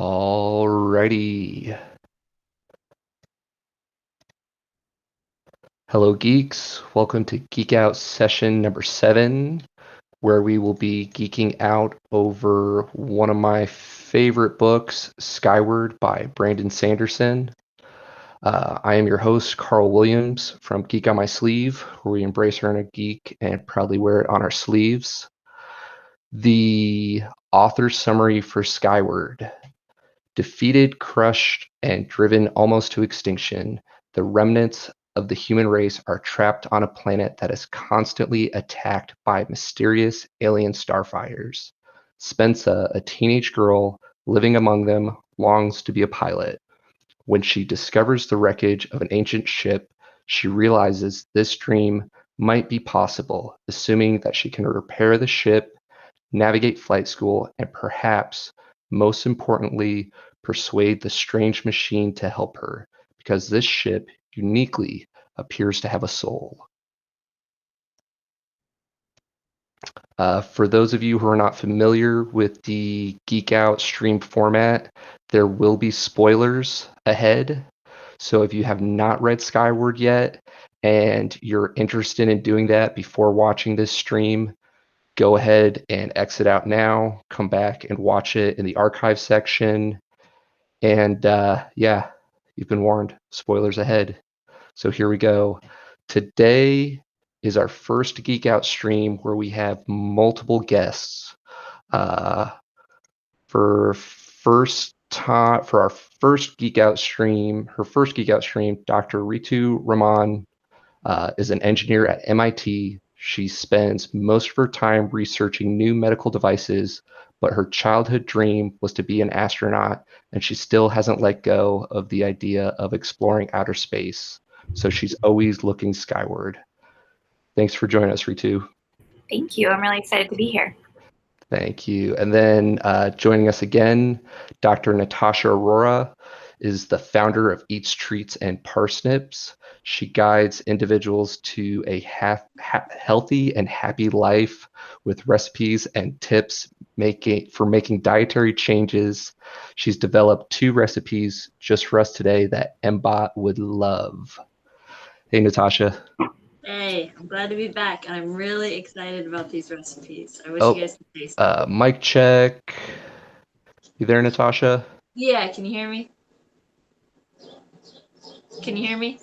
Alrighty. Hello, geeks. Welcome to Geek Out session number 7, where we will be geeking out over one of my favorite books, Skyward by Brandon Sanderson. I am your host, Carl Williams from Geek on My Sleeve, where we embrace our inner geek and proudly wear it on our sleeves. The author summary for Skyward. Defeated, crushed, and driven almost to extinction, the remnants of the human race are trapped on a planet that is constantly attacked by mysterious alien starfighters. Spensa, a teenage girl living among them, longs to be a pilot. When she discovers the wreckage of an ancient ship, she realizes this dream might be possible, assuming that she can repair the ship, navigate flight school, and perhaps, most importantly, persuade the strange machine to help her, because this ship uniquely appears to have a soul. For those of you who are not familiar with the Geek Out stream format, there will be spoilers ahead. So if you have not read Skyward yet and you're interested in doing that before watching this stream, go ahead and exit out now, come back and watch it in the archive section. And yeah, you've been warned. Spoilers ahead. So here we go. Today is our first Geek Out stream where we have multiple guests. For our first Geek Out stream, her first Geek Out stream, Dr. Ritu Raman is an engineer at MIT. She spends most of her time researching new medical devices, but her childhood dream was to be an astronaut, and she still hasn't let go of the idea of exploring outer space. So she's always looking skyward. Thanks for joining us, Ritu. Thank you. I'm really excited to be here. Thank you. And then joining us again, Dr. Natasha Arora is the founder of Eats, Treats, and Parsnips. She guides individuals to a healthy and happy life with recipes and tips for making dietary changes. She's developed 2 recipes just for us today that MBot would love. Hey, Natasha. Hey, I'm glad to be back, and I'm really excited about these recipes. I wish you guys could taste them. Mic check. You there, Natasha? Yeah, can you hear me? Can you hear me?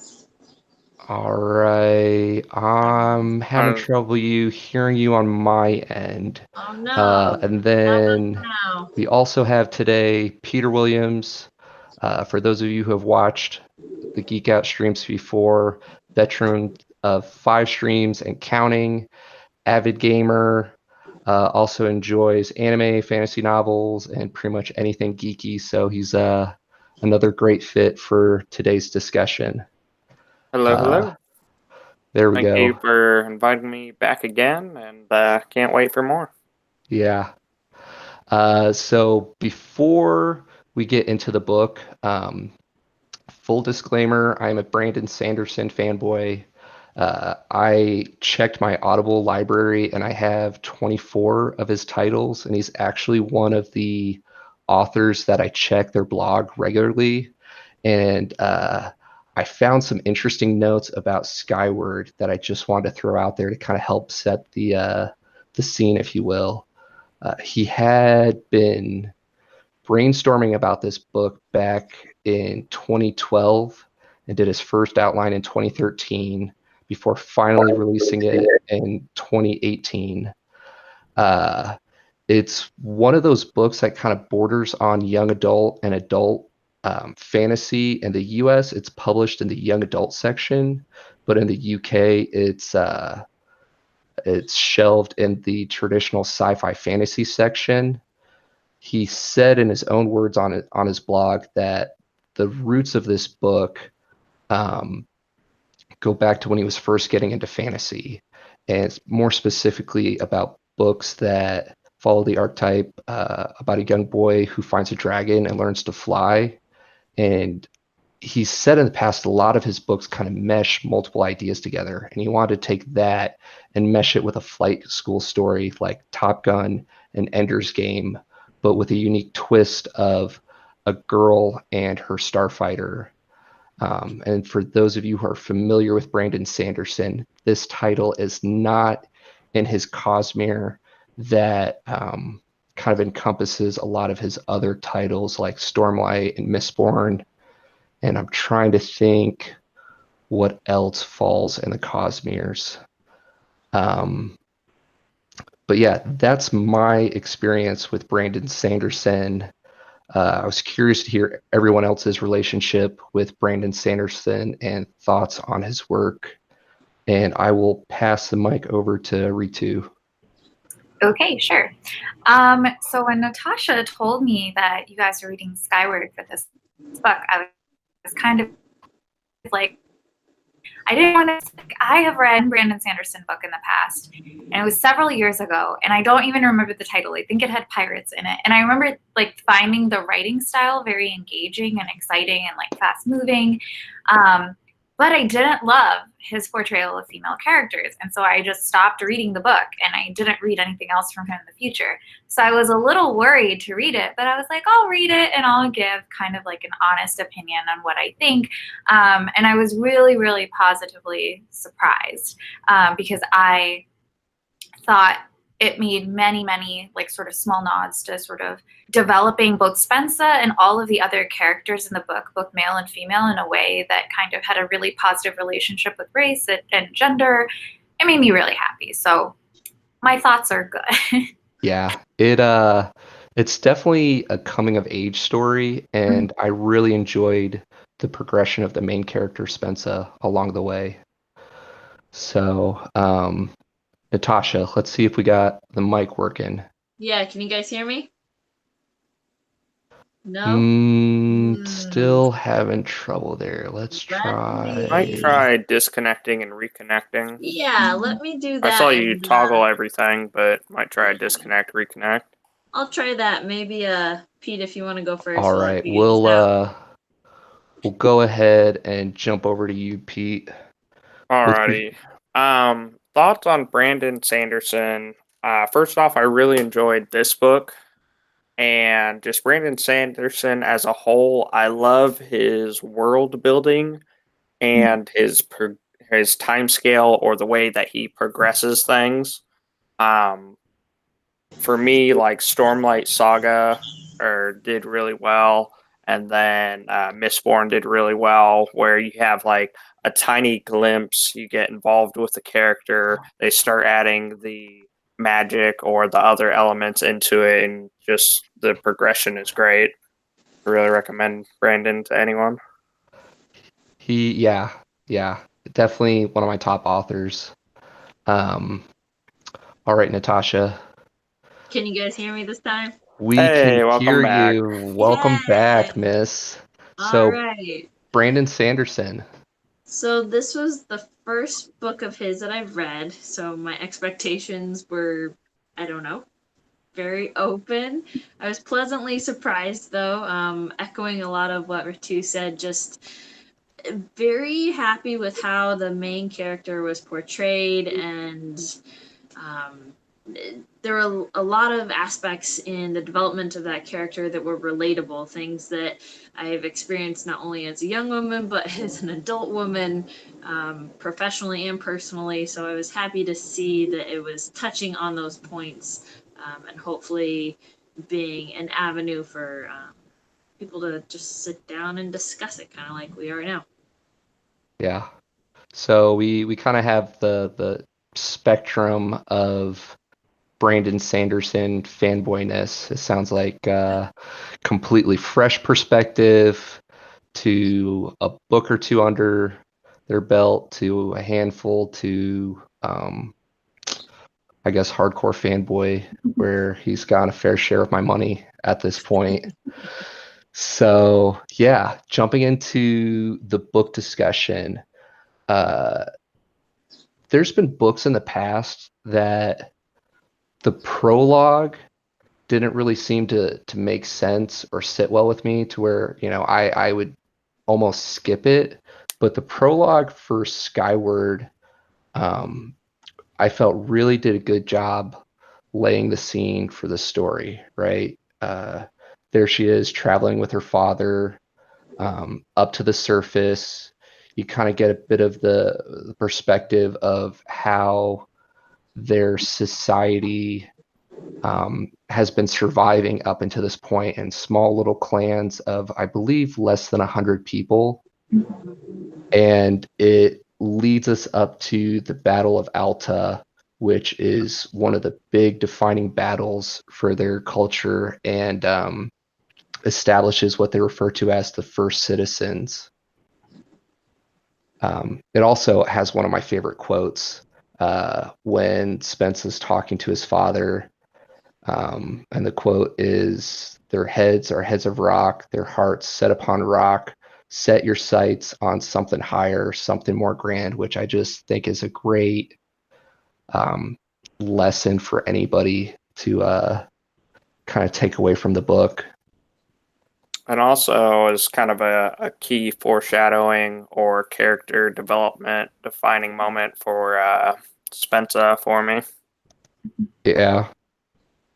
All right. I'm having trouble hearing you on my end. Oh no. And then we also have today Peter Williams. For those of you who have watched the Geek Out streams before, veteran of 5 streams and counting, avid gamer, also enjoys anime, fantasy novels, and pretty much anything geeky. So he's another great fit for today's discussion. Hello. There we go. Thank you for inviting me back again, and can't wait for more. Yeah. So before we get into the book, full disclaimer, I'm a Brandon Sanderson fanboy. I checked my Audible library and I have 24 of his titles, and he's actually one of the authors that I check their blog regularly. And I found some interesting notes about Skyward that I just wanted to throw out there to kind of help set the scene, if you will. He had been brainstorming about this book back in 2012 and did his first outline in 2013 before finally releasing it in 2018. It's one of those books that kind of borders on young adult and adult fantasy. In the US, it's published in the young adult section, but in the UK, it's shelved in the traditional sci-fi fantasy section. He said in his own words on his blog that the roots of this book go back to when he was first getting into fantasy, and more specifically about books that follow the archetype about a young boy who finds a dragon and learns to fly. And he said in the past a lot of his books kind of mesh multiple ideas together, and he wanted to take that and mesh it with a flight school story like Top Gun and Ender's Game, but with a unique twist of a girl and her starfighter. And for those of you who are familiar with Brandon Sanderson, this title is not in his Cosmere that kind of encompasses a lot of his other titles like Stormlight and Mistborn. And I'm trying to think what else falls in the Cosmeres. But yeah, that's my experience with Brandon Sanderson. I was curious to hear everyone else's relationship with Brandon Sanderson and thoughts on his work. And I will pass the mic over to Ritu. Okay, sure. So when Natasha told me that you guys are reading Skyward for this book, I was kind of like, I didn't want to. I have read a Brandon Sanderson book in the past, and it was several years ago, and I don't even remember the title. I think it had pirates in it, and I remember like finding the writing style very engaging and exciting and like fast moving. But I didn't love his portrayal of female characters. And so I just stopped reading the book and I didn't read anything else from him in the future. So I was a little worried to read it, but I was like, I'll read it and I'll give kind of like an honest opinion on what I think. And I was really, really positively surprised because I thought it made many, many like sort of small nods to sort of developing both Spensa and all of the other characters in the book, both male and female, in a way that kind of had a really positive relationship with race and gender. It made me really happy. So my thoughts are good. Yeah, it's definitely a coming of age story, and I really enjoyed the progression of the main character Spensa along the way. So, Natasha, let's see if we got the mic working. Yeah, can you guys hear me? No? Still having trouble there. Let's try. I tried disconnecting and reconnecting. Yeah, let me do that. I saw you and, toggle everything, but might try disconnect, reconnect. I'll try that. Maybe, Pete, if you want to go first. All I'll let right, you get this out. we'll go ahead and jump over to you, Pete. Alrighty. Thoughts on Brandon Sanderson. First off, I really enjoyed this book. And just Brandon Sanderson as a whole, I love his world building and his time scale or the way that he progresses things. For me, like Stormlight Saga did really well, and then Mistborn did really well, where you have like a tiny glimpse, you get involved with the character, they start adding the magic or the other elements into it, and just the progression is great. I really recommend Brandon to anyone. Yeah, definitely one of my top authors. All right, Natasha. Can you guys hear me this time? We Hey, can welcome hear back. you. Welcome back, Yay! miss. All So, right. Brandon Sanderson. So this was the first book of his that I've read. So my expectations were, I don't know, very open. I was pleasantly surprised, though, echoing a lot of what Ritu said. Just very happy with how the main character was portrayed, and there were a lot of aspects in the development of that character that were relatable, things that I've experienced not only as a young woman but as an adult woman, professionally and personally. So I was happy to see that it was touching on those points, and hopefully being an avenue for people to just sit down and discuss it, kind of like we are now. Yeah. So we kind of have the spectrum of Brandon Sanderson fanboyness. It sounds like completely fresh perspective to a book or two under their belt to a handful to I guess hardcore fanboy where he's got a fair share of my money at this point. So yeah, jumping into the book discussion. There's been books in the past that the prologue didn't really seem to make sense or sit well with me to where, I would almost skip it. But the prologue for Skyward, I felt really did a good job laying the scene for the story, right? there she is traveling with her father up to the surface. You kind of get a bit of the perspective of how their society has been surviving up until this point in small little clans of, I believe, less than 100 people. And it leads us up to the Battle of Alta, which is one of the big defining battles for their culture and establishes what they refer to as the first citizens. It also has one of my favorite quotes when Spence is talking to his father. And the quote is, "Their heads are heads of rock, their hearts set upon rock. Set your sights on something higher, something more grand," which I just think is a great lesson for anybody to kind of take away from the book. And also is kind of a key foreshadowing or character development defining moment for Spencer for me. Yeah.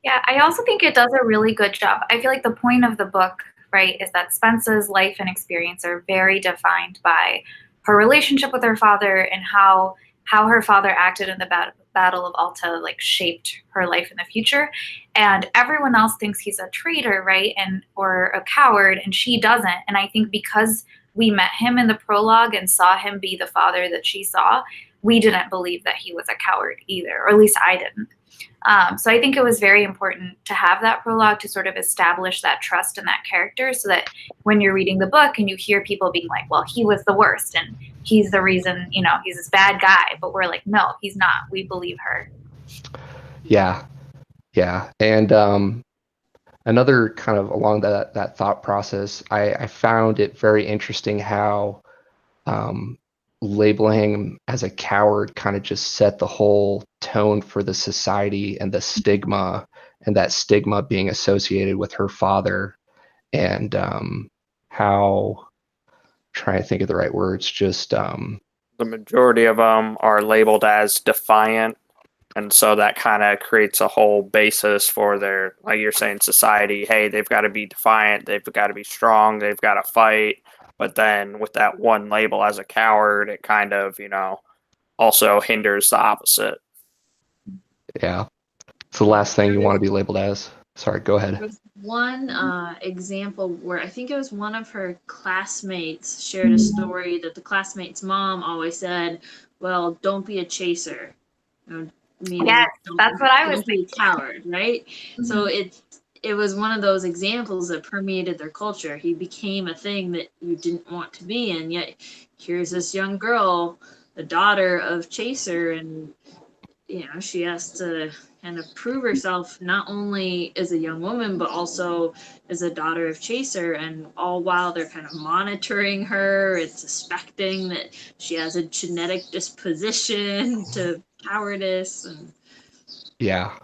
Yeah, I also think it does a really good job. I feel like the point of the book, right, is that Spence's life and experience are very defined by her relationship with her father and how her father acted in the Battle of Alta like shaped her life in the future. And everyone else thinks he's a traitor, right, and or a coward, and she doesn't. And I think because we met him in the prologue and saw him be the father that she saw, we didn't believe that he was a coward either, or at least I didn't. So I think it was very important to have that prologue to sort of establish that trust in that character so that when you're reading the book and you hear people being like, well, he was the worst and he's the reason, he's this bad guy. But we're like, no, he's not. We believe her. Yeah. Yeah. And another kind of along that thought process, I found it very interesting how labeling him as a coward kind of just set the whole tone for the society and the stigma, and that stigma being associated with her father, and how, trying to think of the right words, just The majority of them are labeled as defiant, and so that kind of creates a whole basis for their, like you're saying, society. Hey, they've got to be defiant, they've got to be strong, they've got to fight. But then with that one label as a coward, it kind of, also hinders the opposite. yeah, it's the last thing you want to be labeled as. Sorry, go ahead. There was one example where I think it was one of her classmates shared a story that the classmate's mom always said, well, don't be a chaser. Meaning, yes, that's what I was don't be a coward, right? Mm-hmm. So it was one of those examples that permeated their culture. He became a thing that you didn't want to be, and yet here's this young girl, the daughter of Chaser, and she has to kind of prove herself not only as a young woman but also as a daughter of Chaser, and all while they're kind of monitoring her and suspecting that she has a genetic disposition to cowardice. And yeah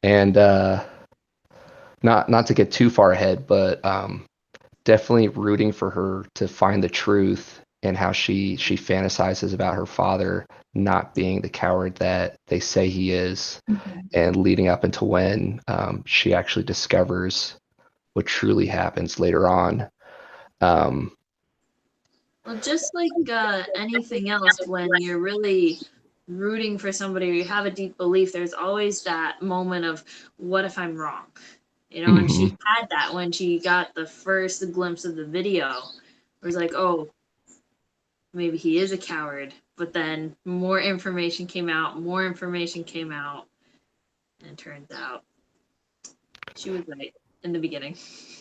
and not to get too far ahead, but definitely rooting for her to find the truth and how she fantasizes about her father not being the coward that they say he is, and leading up into when she actually discovers what truly happens later on. Well, just like anything else, when you're really rooting for somebody or you have a deep belief, there's always that moment of, what if I'm wrong? And she had that when she got the first glimpse of the video. It was like, oh, maybe he is a coward. But then more information came out, and it turns out she was right in the beginning.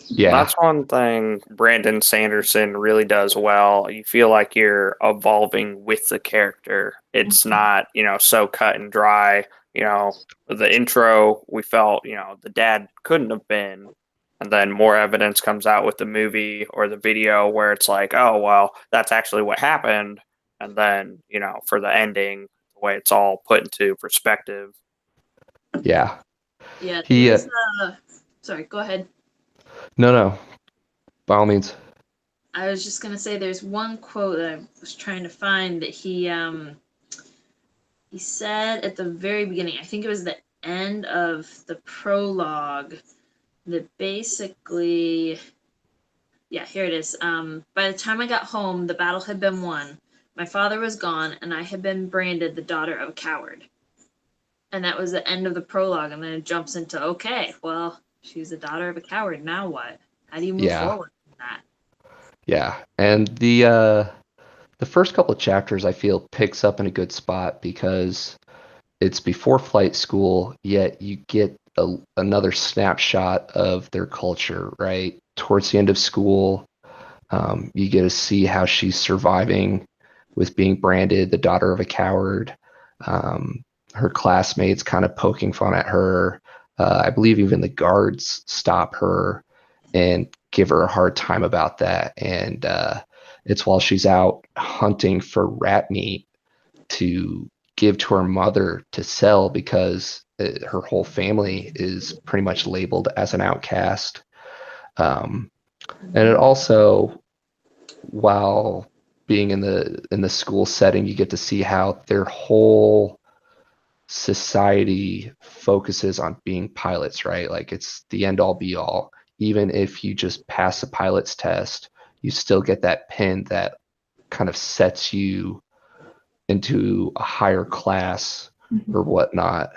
Yeah. That's one thing Brandon Sanderson really does well. You feel like you're evolving with the character. It's not, so cut and dry. The intro, we felt, the dad couldn't have been. And then more evidence comes out with the movie or the video where it's like, oh, well, that's actually what happened. And then, for the ending, the way it's all put into perspective. Yeah. Yeah. Sorry, go ahead. No. By all means. I was just gonna say there's one quote that I was trying to find that he said at the very beginning. I think it was the end of the prologue. that basically, yeah, here it is. By the time I got home, the battle had been won. My father was gone, and I had been branded the daughter of a coward. And that was the end of the prologue, and then it jumps into, okay, well, she's the daughter of a coward. Now what? How do you move Yeah. forward from that? Yeah. And the first couple of chapters I feel picks up in a good spot because it's before flight school, yet you get another snapshot of their culture, right? Towards the end of school, you get to see how she's surviving with being branded the daughter of a coward. Her classmates kind of poking fun at her. I believe even the guards stop her and give her a hard time about that. And it's while she's out hunting for rat meat to give to her mother to sell because her whole family is pretty much labeled as an outcast. And it also, while being in the school setting, you get to see how their whole society focuses on being pilots, right? Like it's the end all be all. Even if you just pass a pilot's test, you still get that pin that kind of sets you into a higher class or whatnot.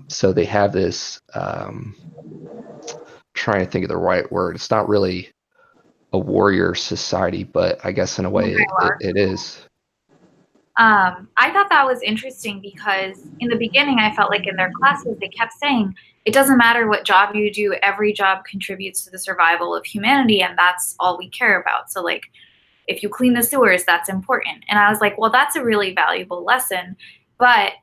So they have this, trying to think of the right word. It's not really a warrior society, but I guess in a way it is. I thought that was interesting because in the beginning, I felt like in their classes, they kept saying, it doesn't matter what job you do, every job contributes to the survival of humanity, and that's all we care about. So, like, if you clean the sewers, that's important. And I was like, well, that's a really valuable lesson. But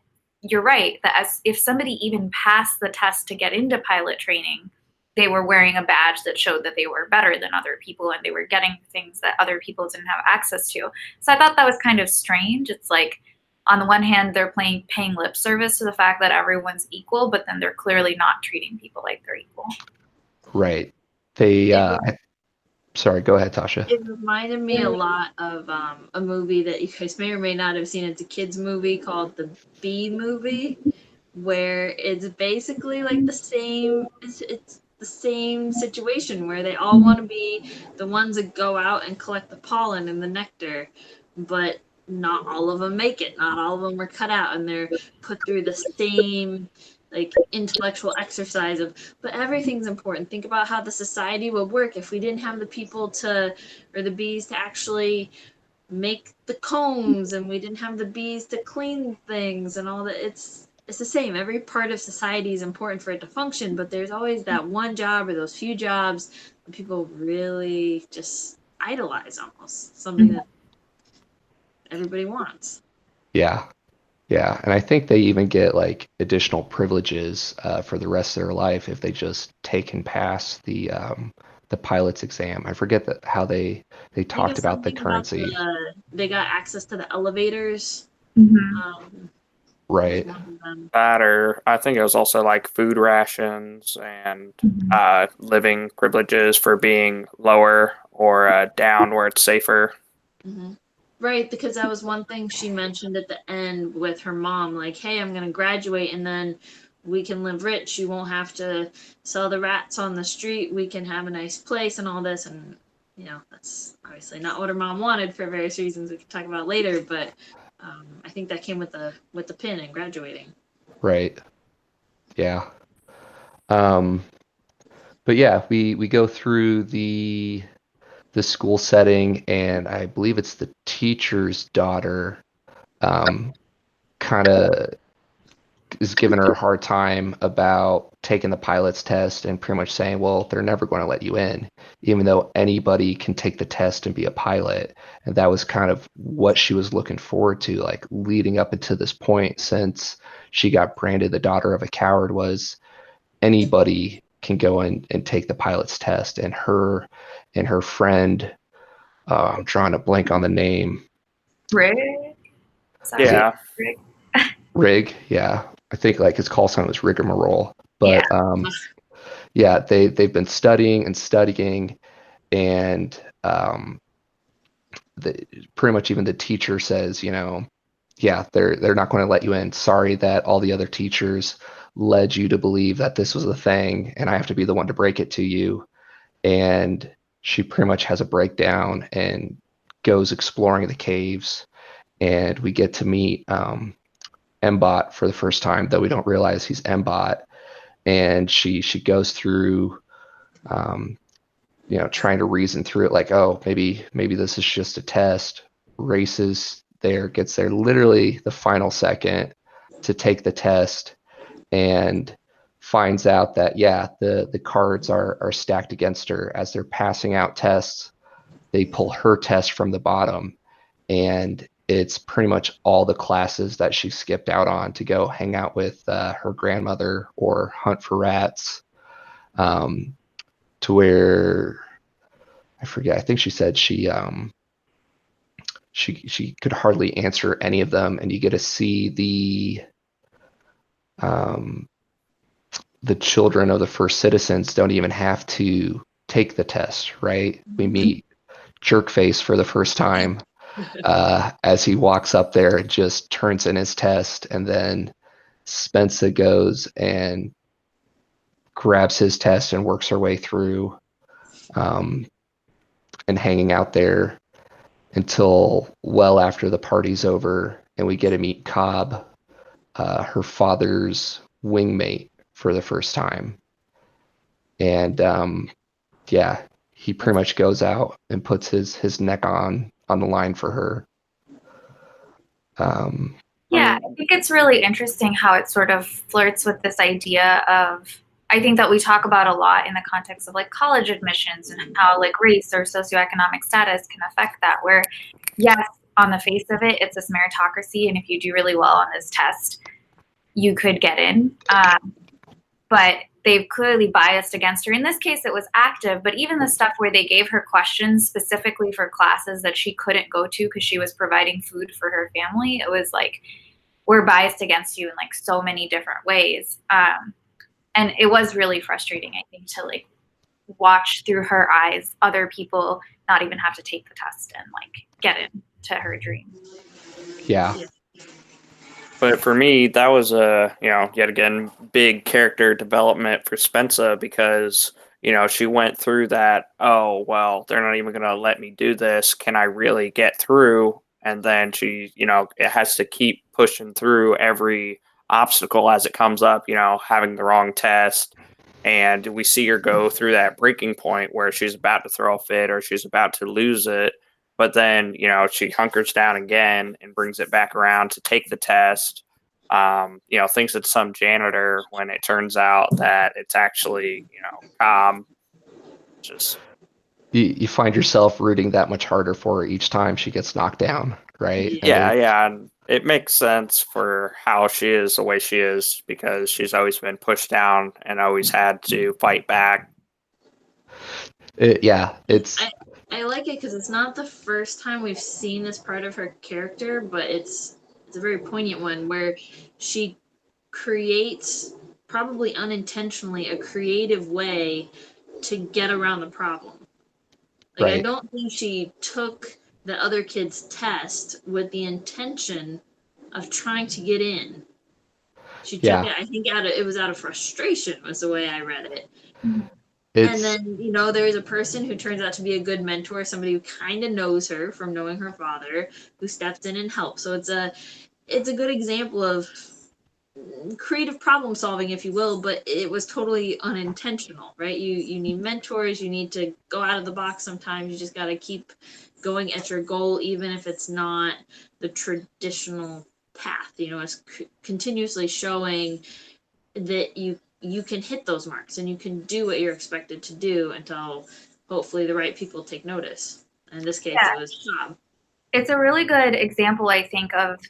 you're right, that as if somebody even passed the test to get into pilot training, they were wearing a badge that showed that they were better than other people and they were getting things that other people didn't have access to. So I thought that was kind of strange. It's like, on the one hand, they're paying lip service to the fact that everyone's equal, but then they're clearly not treating people like they're equal. Right. They, sorry, go ahead, Tasha. It reminded me a lot of a movie that you guys may or may not have seen. It's a kids movie called The Bee Movie, where it's basically like the same. It's the same situation where they all want to be the ones that go out and collect the pollen and the nectar, but not all of them make it. Not all of them are cut out, and they're put through the same like intellectual exercise of, but everything's important. Think about how the society would work if we didn't have the people to, or the bees to actually make the combs, and we didn't have the bees to clean things and all that. It's the same. Every part of society is important for it to function, but there's always that one job or those few jobs that people really just idolize, almost something that everybody wants. Yeah. Yeah. And I think they even get like additional privileges for the rest of their life if they just take and pass the pilot's exam. I forget how they talked about the currency. They got access to the elevators. Right. That, or I think it was also like food rations and living privileges for being lower or down where it's safer. Right, because that was one thing she mentioned at the end with her mom, like, hey, I'm going to graduate and then we can live rich. You won't have to sell the rats on the street. We can have a nice place and all this. And, you know, that's obviously not what her mom wanted for various reasons we can talk about later. But I think that came with the pin and graduating. Right. Yeah. But yeah, we go through the school setting, and I believe it's the teacher's daughter kind of is giving her a hard time about taking the pilot's test and pretty much saying, well, they're never going to let you in, even though anybody can take the test and be a pilot. And that was kind of what she was looking forward to, like leading up until this point, since she got branded the daughter of a coward, was anybody can go in and take the pilot's test. And her friend, I'm drawing a blank on the name. Rig? Yeah. Rig, yeah. I think like his call sign was Rigmarole. But yeah, they've been studying, and pretty much even the teacher says, you know, yeah, they're not going to let you in. Sorry that all the other teachers led you to believe that this was a thing, and I have to be the one to break it to you. And she pretty much has a breakdown and goes exploring the caves, and we get to meet Mbot for the first time, though we don't realize he's Mbot. And she goes through, trying to reason through it, like, oh, maybe this is just a test. Races there, gets there literally the final second to take the test, and finds out that the cards are stacked against her as they're passing out tests. They pull her test from the bottom, and it's pretty much all the classes that she skipped out on to go hang out with her grandmother or hunt for rats, to where I forget. I think she said she could hardly answer any of them, and you get to see the children of the first citizens don't even have to take the test, right? We meet Jerkface for the first time as he walks up there and just turns in his test, and then Spencer goes and grabs his test and works her way through, and hanging out there until well after the party's over, and we get to meet Cobb, her father's wingmate, for the first time. And he pretty much goes out and puts his neck on the line for her. I think it's really interesting how it sort of flirts with this idea of, I think that we talk about a lot in the context of like college admissions and how like race or socioeconomic status can affect that, where yes, on the face of it, it's this meritocracy, and if you do really well on this test, you could get in. But they've clearly biased against her. In this case, it was active, but even the stuff where they gave her questions specifically for classes that she couldn't go to because she was providing food for her family, it was like, we're biased against you in like so many different ways. And it was really frustrating, I think, to like watch through her eyes other people not even have to take the test and like get into her dream. Yeah. But for me, that was yet again, big character development for Spencer, because, she went through that, oh, well, they're not even going to let me do this. Can I really get through? And then she, it has to keep pushing through every obstacle as it comes up, having the wrong test. And we see her go through that breaking point where she's about to throw a fit or she's about to lose it. But then, she hunkers down again and brings it back around to take the test. Thinks it's some janitor when it turns out that it's actually, Cobb. Just You find yourself rooting that much harder for her each time she gets knocked down, right? Yeah. And it makes sense for how she is the way she is, because she's always been pushed down and always had to fight back. I like it because it's not the first time we've seen this part of her character, but it's a very poignant one where she creates, probably unintentionally, a creative way to get around the problem. Like, right. I don't think she took the other kid's test with the intention of trying to get in. She took it, I think, it was out of frustration, was the way I read it. And then, there's a person who turns out to be a good mentor, somebody who kind of knows her from knowing her father, who steps in and helps. So it's a good example of creative problem solving, if you will, but it was totally unintentional, right? You need mentors, you need to go out of the box sometimes, you just got to keep going at your goal, even if it's not the traditional path. It's continuously showing that you can hit those marks and you can do what you're expected to do until hopefully the right people take notice. In this case, it was Cobb. It's a really good example, I think, of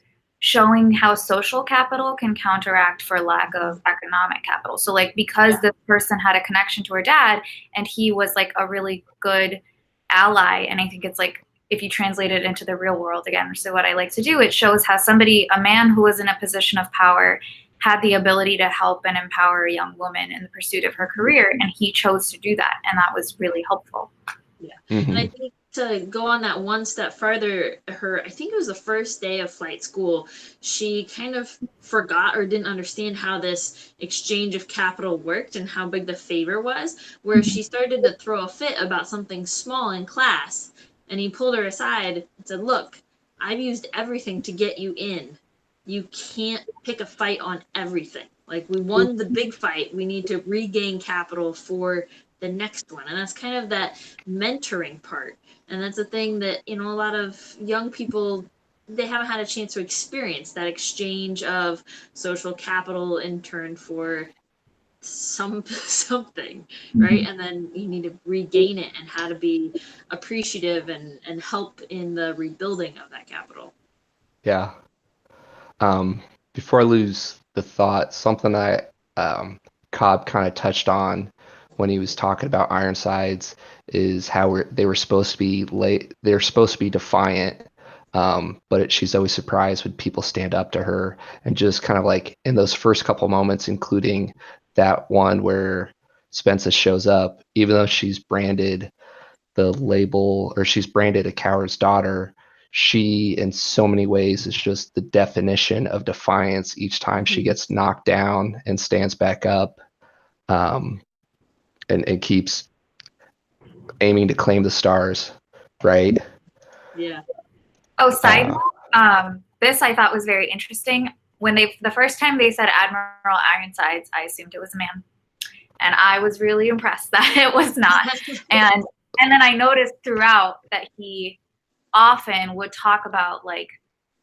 showing how social capital can counteract for lack of economic capital. So like, because this person had a connection to her dad and he was like a really good ally, and I think it's like, if you translate it into the real world again, so what I like to do, it shows how a man who was in a position of power had the ability to help and empower a young woman in the pursuit of her career, and he chose to do that, and that was really helpful. Yeah, and I think to go on that one step farther, I think it was the first day of flight school, she kind of forgot or didn't understand how this exchange of capital worked and how big the favor was, where she started to throw a fit about something small in class. And he pulled her aside and said, "Look, I've used everything to get you in. You can't pick a fight on everything. Like, we won the big fight. We need to regain capital for the next one." And that's kind of that mentoring part. And that's a thing that, a lot of young people, they haven't had a chance to experience that exchange of social capital in turn for something, right? And then you need to regain it and how to be appreciative and help in the rebuilding of that capital. Yeah. Before I lose the thought, something Cobb kind of touched on when he was talking about Ironsides is how they were supposed to be late. They're supposed to be defiant, but she's always surprised when people stand up to her, and just kind of like in those first couple moments, including that one where Spencer shows up, even though she's branded the label, or she's branded a coward's daughter, she in so many ways is just the definition of defiance each time she gets knocked down and stands back up, and keeps aiming to claim the stars, right? Yeah. Oh, side note, this I thought was very interesting. When the first time they said Admiral Ironsides, I assumed it was a man, and I was really impressed that it was not. And then I noticed throughout that he often would talk about, like,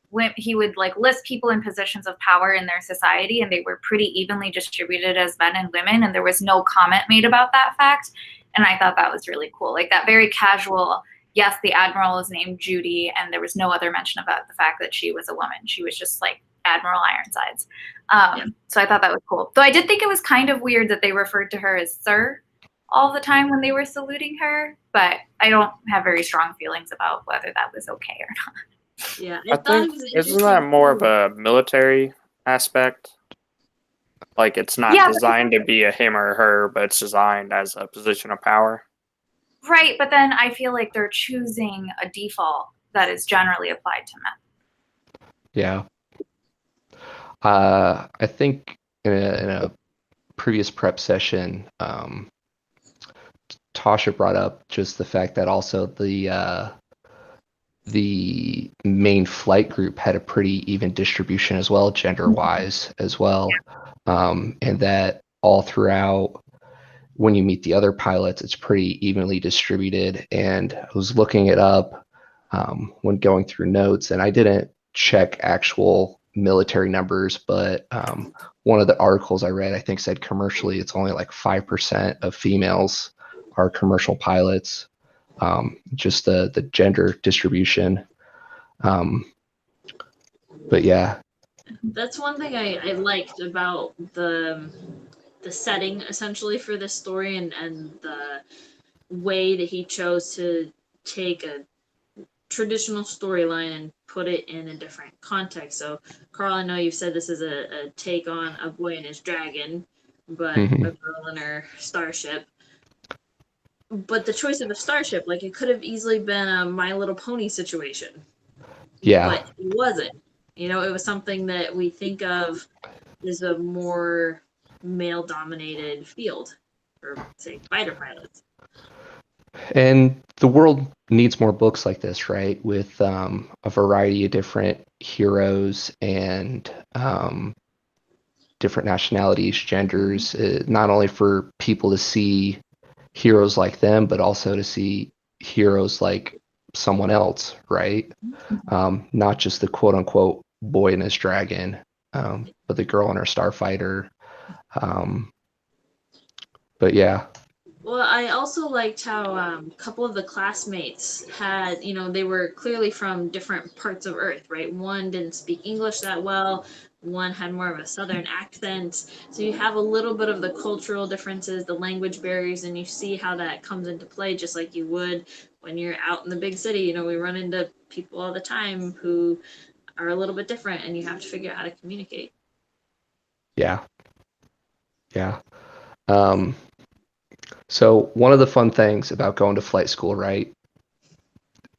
when he would like list people in positions of power in their society, and they were pretty evenly distributed as men and women, and there was no comment made about that fact. And I thought that was really cool. Like, that very casual, yes, the admiral is named Judy, and there was no other mention about the fact that she was a woman. She was just like Admiral Ironsides. So I thought that was cool. Though I did think it was kind of weird that they referred to her as Sir all the time when they were saluting her, but I don't have very strong feelings about whether that was okay or not. Yeah, I think isn't that more of a military aspect? Like, it's not designed to be a him or her, but it's designed as a position of power. Right, but then I feel like they're choosing a default that is generally applied to men. Yeah. I think in a previous prep session, Tasha brought up just the fact that also the main flight group had a pretty even distribution as well, gender-wise as well, and that all throughout, when you meet the other pilots, it's pretty evenly distributed. And I was looking it up when going through notes, and I didn't check actual military numbers, but one of the articles I read, I think, said commercially it's only like 5% of females are commercial pilots. Just the gender distribution. But yeah. That's one thing I liked about the setting essentially for this story, and the way that he chose to take a traditional storyline and put it in a different context. So, Carl, I know you've said this is a take on a boy and his dragon, but a girl and her starship. But the choice of a starship, like, it could have easily been a My Little Pony situation. Yeah. But it wasn't. It was something that we think of as a more male-dominated field for, say, fighter pilots. And the world needs more books like this, right? With a variety of different heroes and different nationalities, genders, not only for people to see heroes like them, but also to see heroes like someone else, right? Not just the quote unquote boy and his dragon, but the girl and her starfighter. But yeah. Well, I also liked how a couple of the classmates had, they were clearly from different parts of Earth, right? One didn't speak English that well. One had more of a southern accent. So you have a little bit of the cultural differences, the language barriers, and you see how that comes into play, just like you would when you're out in the big city. We run into people all the time who are a little bit different, and you have to figure out how to communicate. Yeah. So one of the fun things about going to flight school, right,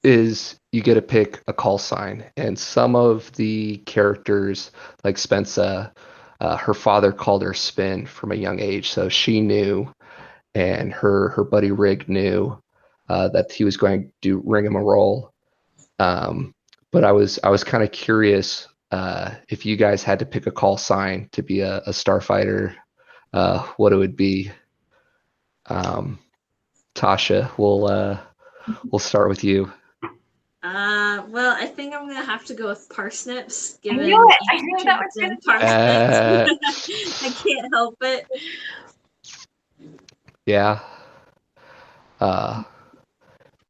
is you get to pick a call sign, and some of the characters, like Spensa, her father called her Spin from a young age, so she knew, and her buddy Rig knew that he was going to do Ring-a-Roll. But I was kind of curious if you guys had to pick a call sign to be a starfighter, what it would be. Tasha, we'll start with you. Well, I think I'm gonna have to go with Parsnips, I given knew it. I knew that was and Uh, Parsnips. I can't help it. yeah. Uh,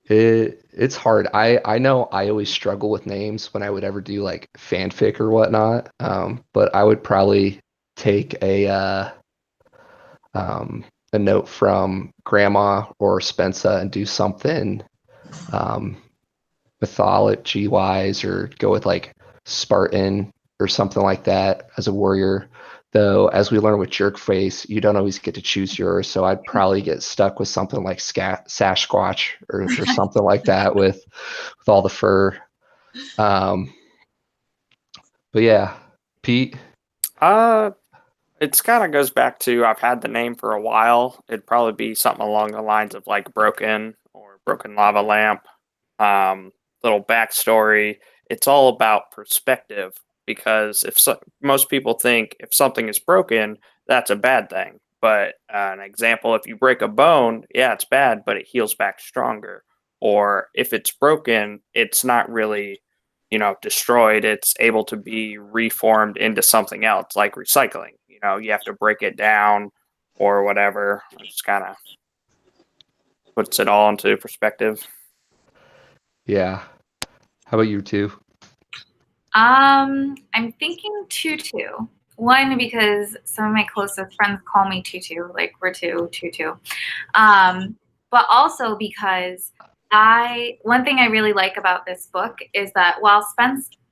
it's hard. I know I always struggle with names when I would ever do like fanfic or whatnot. But I would probably take a note from Grandma or Spensa and do something um, mythology wise, or go with like Spartan or something like that as a warrior. Though, as we learn with Jerkface, you don't always get to choose yours. So I'd probably get stuck with something like Sasquatch or something like that with all the fur. Um, but yeah, Pete. It's kind of goes back to I've had the name for a while. It'd probably be something along the lines of like Broken or Broken Lava Lamp. Little backstory. It's all about perspective because most people think if something is broken, that's a bad thing. But an example, if you break a bone, yeah, it's bad, but it heals back stronger. Or if it's broken, it's not really, destroyed. It's able to be reformed into something else, like recycling. You have to break it down or whatever. It just kind of puts it all into perspective. Yeah. How about you two? I'm thinking Tutu. One, because some of my closest friends call me Tutu, like we're Tutu. But also because one thing I really like about this book is that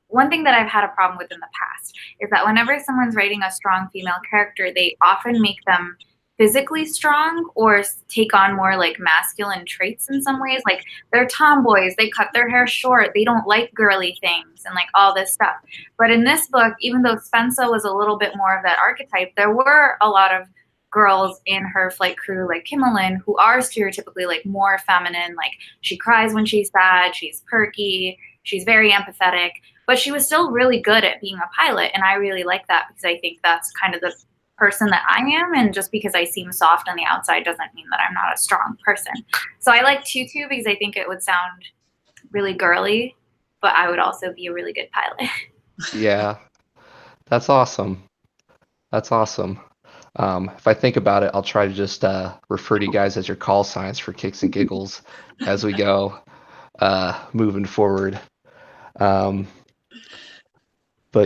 one thing that I've had a problem with in the past is that whenever someone's writing a strong female character, they often make them physically strong or take on more like masculine traits in some ways. Like they're tomboys, they cut their hair short, they don't like girly things and like all this stuff. But in this book, even though Spensa was a little bit more of that archetype, there were a lot of girls in her flight crew like Kimmelin who are stereotypically like more feminine. Like she cries when she's sad, she's perky, she's very empathetic, but she was still really good at being a pilot. And I really like that because I think that's kind of the person that I am, and just because I seem soft on the outside doesn't mean that I'm not a strong person. So I like Tutu because I think it would sound really girly, but I would also be a really good pilot. Yeah, that's awesome. That's awesome. If I think about it, I'll try to just refer to you guys as your call signs for kicks and giggles as we go moving forward. But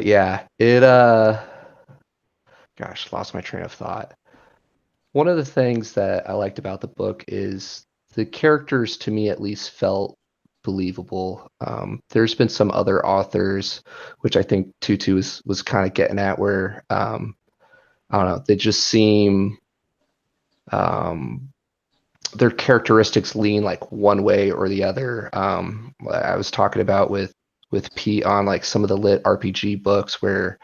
yeah, gosh, lost my train of thought. One of the things that I liked about the book is the characters, to me at least, felt believable. There's been some other authors, which I think Tutu was kind of getting at, where I don't know, they just seem their characteristics lean like one way or the other. I was talking about with Pete on like some of the lit RPG books where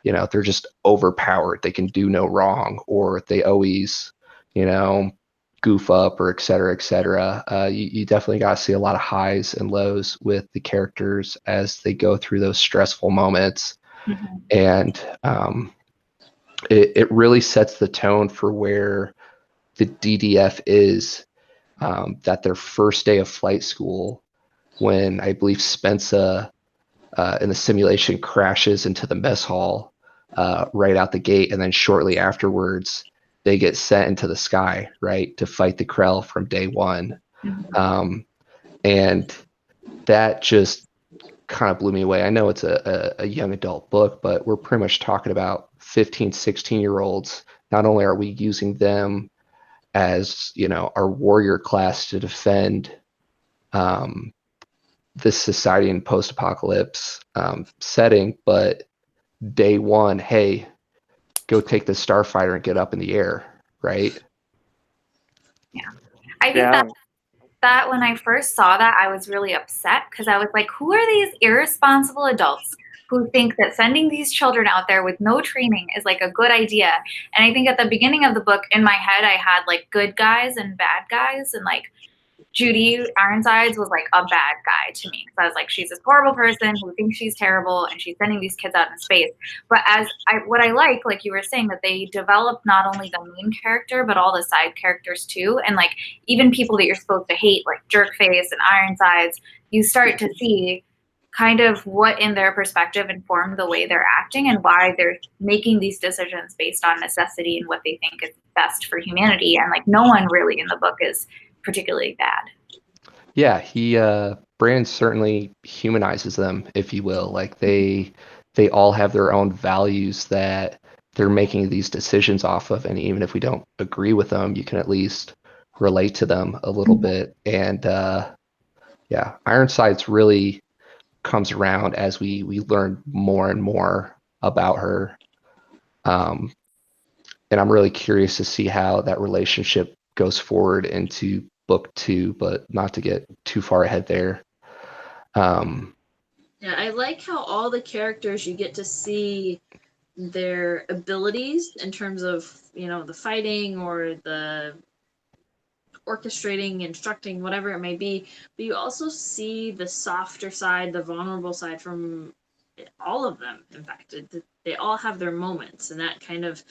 they're just overpowered. They can do no wrong, or they always, goof up, or et cetera, et cetera. You definitely got to see a lot of highs and lows with the characters as they go through those stressful moments. Mm-hmm. And it really sets the tone for where the DDF is, that their first day of flight school, when I believe Spensa in the simulation crashes into the mess hall right out the gate, and then shortly afterwards they get sent into the sky, right, to fight the Krell from day one. Mm-hmm. And that just kind of blew me away. I know it's a young adult book, but we're pretty much talking about 15, 16-year-olds. Not only are we using them as, our warrior class to defend this society in post-apocalypse setting, but day one, hey, go take the starfighter and get up in the air, right? Yeah, I think Yeah. that when I first saw that, I was really upset because I was like, who are these irresponsible adults who think that sending these children out there with no training is like a good idea? And I think at the beginning of the book, in my head, I had like good guys and bad guys, and like Judy Ironsides was like a bad guy to me because I was like, she's this horrible person who thinks she's terrible and she's sending these kids out in space. But what I like you were saying, that they developed not only the main character but all the side characters too, and like even people that you're supposed to hate, like Jerkface and Ironsides, you start to see kind of what in their perspective informed the way they're acting and why they're making these decisions based on necessity and what they think is best for humanity. And like no one really in the book is particularly bad. Yeah, Brand certainly humanizes them, if you will. Like they all have their own values that they're making these decisions off of, and even if we don't agree with them, you can at least relate to them a little bit. And yeah, Ironsides really comes around as we learn more and more about her. And I'm really curious to see how that relationship goes forward into book 2, but not to get too far ahead there. Yeah, I like how all the characters, you get to see their abilities in terms of, the fighting or the orchestrating, instructing, whatever it may be. But you also see the softer side, the vulnerable side from all of them. In fact, they all have their moments, and that kind of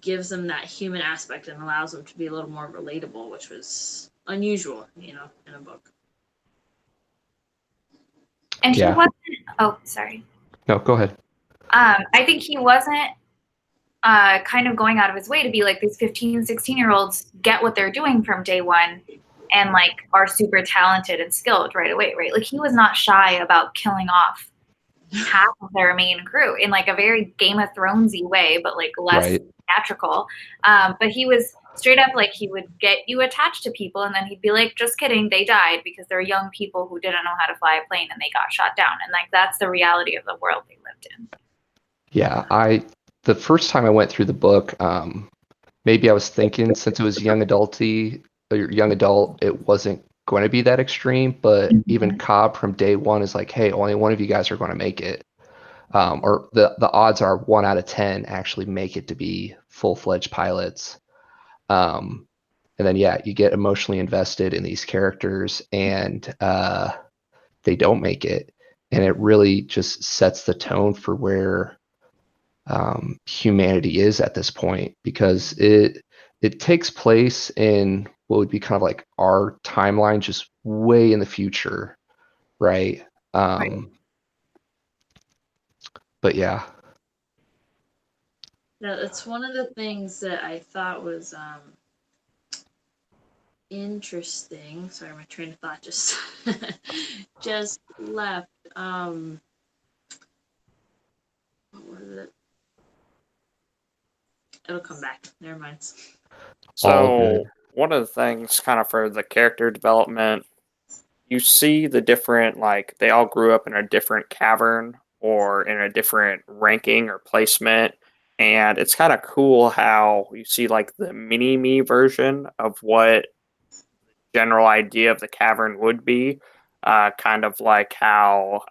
gives them that human aspect and allows them to be a little more relatable, which was unusual, in a book. And Yeah. he wasn't. Oh, sorry. No, go ahead. I think he wasn't kind of going out of his way to be like, these 15, 16-year-olds get what they're doing from day one and like are super talented and skilled right away, right? Like he was not shy about killing off half of their main crew in like a very Game of Thronesy way, but like less theatrical. But he was straight up like, he would get you attached to people and then he'd be like, just kidding, they died because they're young people who didn't know how to fly a plane and they got shot down. And like that's the reality of the world they lived in. Yeah, the first time I went through the book, maybe I was thinking since it was young adult, it wasn't going to be that extreme, but even Cobb from day one is like, hey, only one of you guys are going to make it. Or the odds are 1 out of 10 actually make it to be full-fledged pilots. And then, yeah, you get emotionally invested in these characters and they don't make it. And it really just sets the tone for where humanity is at this point, because it takes place in what would be kind of like our timeline, just way in the future, right? But yeah. Yeah, it's one of the things that I thought was interesting. Sorry, my train of thought just just left. What was it? It'll come back. Never mind. So one of the things kind of for the character development, you see the different, like they all grew up in a different cavern or in a different ranking or placement. And it's kind of cool how you see like the mini-me version of what the general idea of the cavern would be. Kind of like how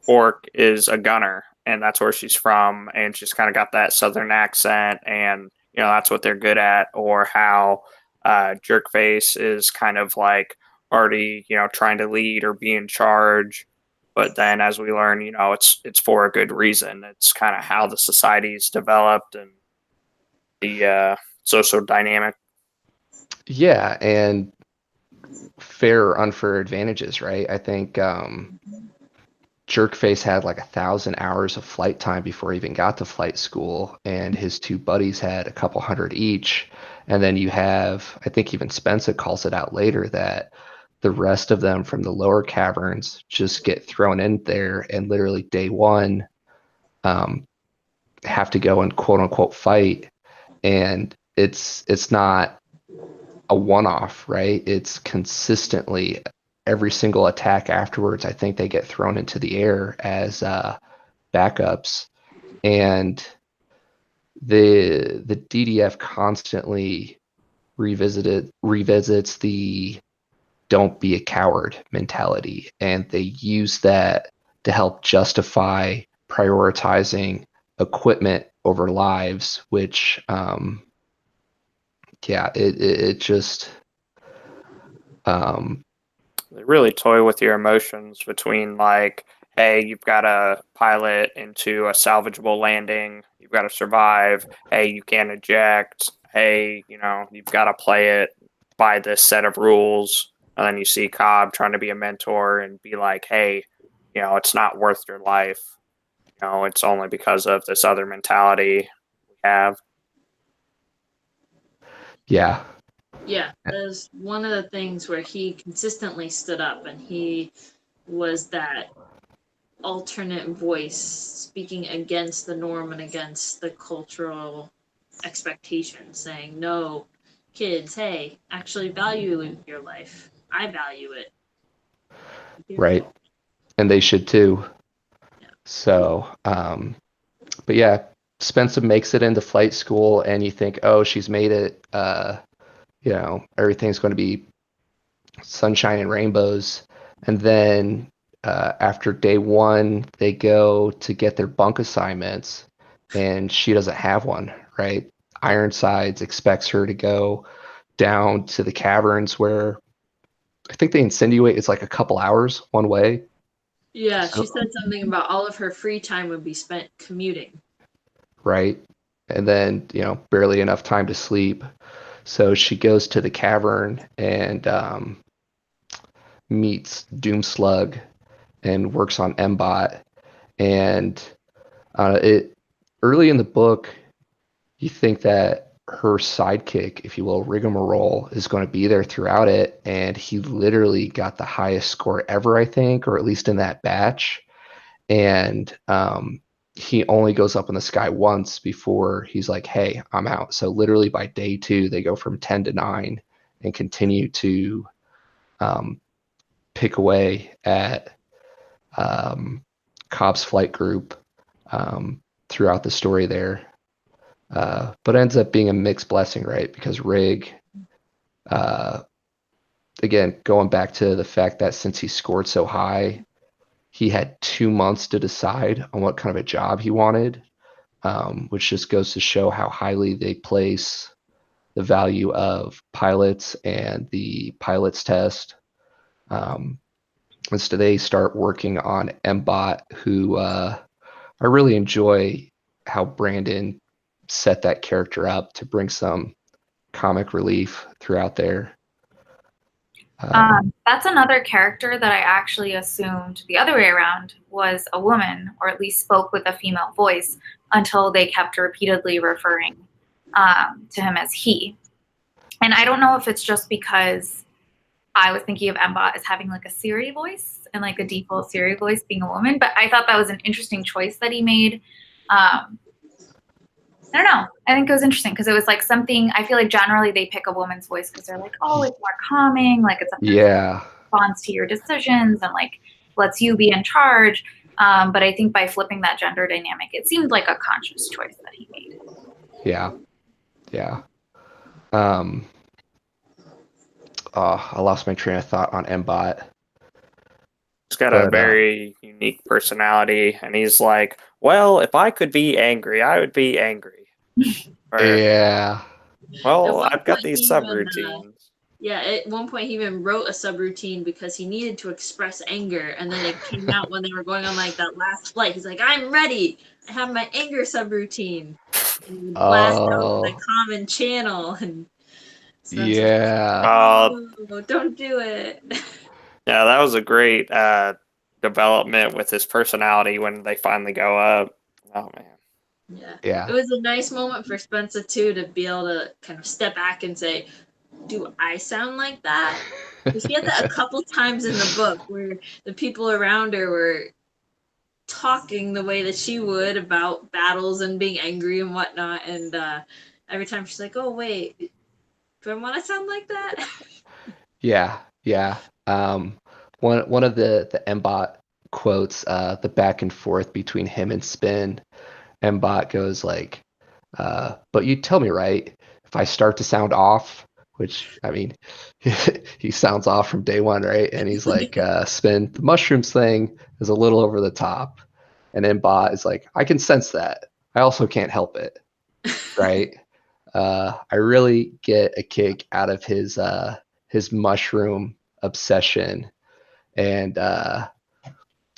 Orc is a gunner and that's where she's from. And she's kind of got that southern accent and, that's what they're good at. Or how Jerkface is kind of like already, trying to lead or be in charge. But then, as we learn, it's for a good reason. It's kind of how the society's developed and the social dynamic. Yeah, and fair or unfair advantages, right? I think Jerkface had like 1,000 hours of flight time before he even got to flight school, and his 2 buddies had a couple hundred each. And then you have, I think even Spencer calls it out later, that the rest of them from the lower caverns just get thrown in there and literally day one have to go and quote unquote fight. And it's not a one-off, right? It's consistently every single attack afterwards. I think they get thrown into the air as backups. And the DDF constantly revisits the don't be a coward mentality. And they use that to help justify prioritizing equipment over lives, which, it just, They really toy with your emotions between like, hey, you've got to pilot into a salvageable landing, you've got to survive, hey, you can't eject, hey, you've got to play it by this set of rules. And then you see Cobb trying to be a mentor and be like, hey, it's not worth your life. It's only because of this other mentality we have. yeah. Yeah, there's one of the things where he consistently stood up and he was that alternate voice speaking against the norm and against the cultural expectations, saying, no, kids, hey, actually value your life. I value it. Right. And they should too. Yeah. So, but yeah, Spencer makes it into flight school, and you think, oh, she's made it. Everything's going to be sunshine and rainbows. And then after day one, they go to get their bunk assignments, and she doesn't have one, right? Ironsides expects her to go down to the caverns where I think they insinuate it's like a couple hours one way. Yeah, she said something about all of her free time would be spent commuting. Right. And then, barely enough time to sleep. So she goes to the cavern and meets Doomslug and works on Mbot. And it early in the book, you think that her sidekick, if you will, Rigmarole, is going to be there throughout it. And he literally got the highest score ever, I think, or at least in that batch. And he only goes up in the sky once before he's like, hey, I'm out. So literally by day 2, they go from 10 to 9 and continue to pick away at Cobb's flight group throughout the story there. But ends up being a mixed blessing, right? Because Rig, again, going back to the fact that since he scored so high, he had 2 months to decide on what kind of a job he wanted, which just goes to show how highly they place the value of pilots and the pilot's test. Instead, they start working on Mbot, who I really enjoy how Brandon set that character up to bring some comic relief throughout there. That's another character that I actually assumed the other way around was a woman, or at least spoke with a female voice, until they kept repeatedly referring to him as he. And I don't know if it's just because I was thinking of Mbot as having like a Siri voice and like a default Siri voice being a woman, but I thought that was an interesting choice that he made. I don't know. I think it was interesting because it was like something, I feel like generally they pick a woman's voice because they're like, oh, it's more calming, like it's a response to your decisions and like lets you be in charge. But I think by flipping that gender dynamic, it seemed like a conscious choice that he made. Yeah. I lost my train of thought on Mbot. He's got a very unique personality, and he's like, well, if I could be angry, I would be angry. Yeah. Well, I've got these subroutines. At one point he even wrote a subroutine because he needed to express anger, and then it came out when they were going on like that last flight. He's like, I'm ready. I have my anger subroutine. And blast out the common channel. And don't do it. Yeah, that was a great development with his personality when they finally go up. Oh, man. Yeah. It was a nice moment for Spencer, too, to be able to kind of step back and say, do I sound like that? Because he had that a couple times in the book where the people around her were talking the way that she would about battles and being angry and whatnot. And every time she's like, oh, wait, do I want to sound like that? Yeah. One of the Mbot quotes, the back and forth between him and Spin, Mbot goes like, but you tell me, right? If I start to sound off, which, I mean, he sounds off from day one, right? And he's like, Spin, the mushrooms thing is a little over the top. And then Bot is like, I can sense that. I also can't help it, right? I really get a kick out of his mushroom obsession, and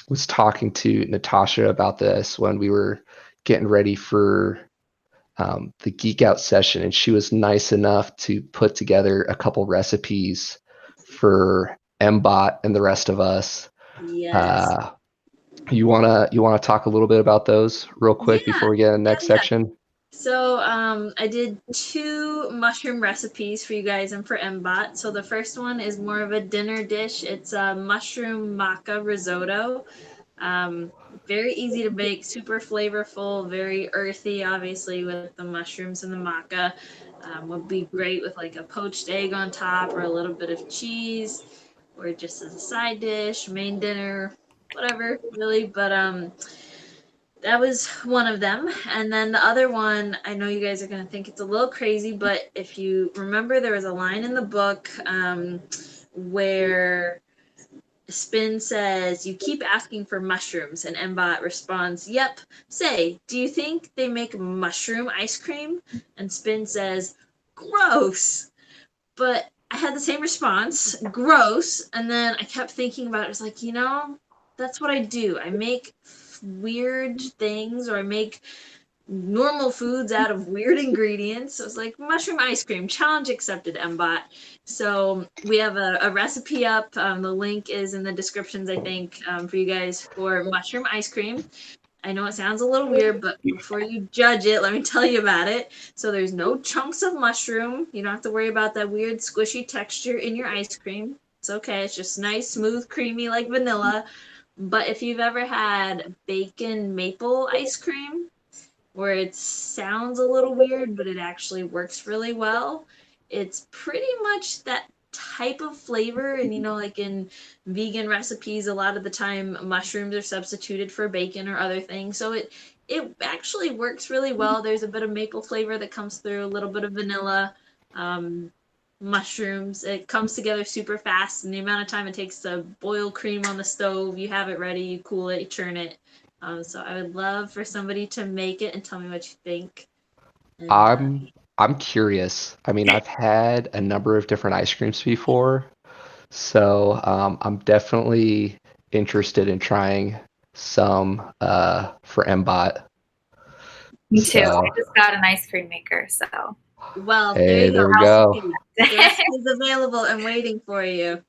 was talking to Natasha about this when we were getting ready for the Geek Out session, and she was nice enough to put together a couple recipes for Mbot and the rest of us. Yes. You wanna talk a little bit about those real quick before we get in the next section? So I did 2 mushroom recipes for you guys and for Mbot. So the first one is more of a dinner dish. It's a mushroom maca risotto. Very easy to make, super flavorful, very earthy, obviously, with the mushrooms and the maca. Would be great with like a poached egg on top or a little bit of cheese, or just as a side dish, main dinner, whatever, really. But that was one of them. And then the other one, I know you guys are going to think it's a little crazy, but if you remember, there was a line in the book where Spin says, "You keep asking for mushrooms," and Mbot responds, "Yep. Say, do you think they make mushroom ice cream?" And Spin says, "Gross." But I had the same response, gross. And then I kept thinking about it. I was like, that's what I do. I make weird things, or I make normal foods out of weird ingredients. So it's like mushroom ice cream, challenge accepted, Mbot. So we have a recipe up. The link is in the descriptions, I think, for you guys, for mushroom ice cream. I know it sounds a little weird, but before you judge it, let me tell you about it. So there's no chunks of mushroom. You don't have to worry about that weird squishy texture in your ice cream. It's okay. It's just nice, smooth, creamy like vanilla. But if you've ever had bacon maple ice cream, where it sounds a little weird, but it actually works really well, it's pretty much that type of flavor. And like in vegan recipes, a lot of the time mushrooms are substituted for bacon or other things, so it actually works really well. There's a bit of maple flavor that comes through, a little bit of vanilla, mushrooms. It comes together super fast, and the amount of time it takes to boil cream on the stove, you have it ready, you cool it, you churn it. So I would love for somebody to make it and tell me what you think. And, I'm curious. I mean, I've had a number of different ice creams before, so I'm definitely interested in trying some for Mbot. Me too. So, I just got an ice cream maker, so. well, hey, there there you we go. The recipe's available and waiting for you.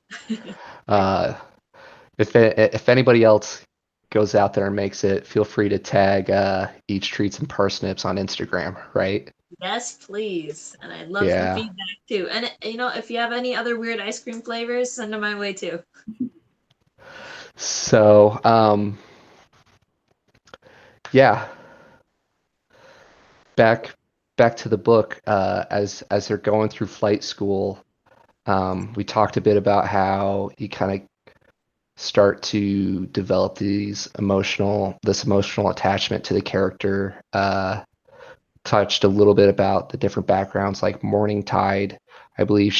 If anybody else goes out there and makes it, feel free to tag Each Treats and Parsnips on Instagram, right? Yes, please. And I'd love some feedback too. And if you have any other weird ice cream flavors, send them my way too. So, yeah. Back to the book. As they're going through flight school, we talked a bit about how you kind of start to develop this emotional attachment to the character. Touched a little bit about the different backgrounds, like Morning Tide. I believe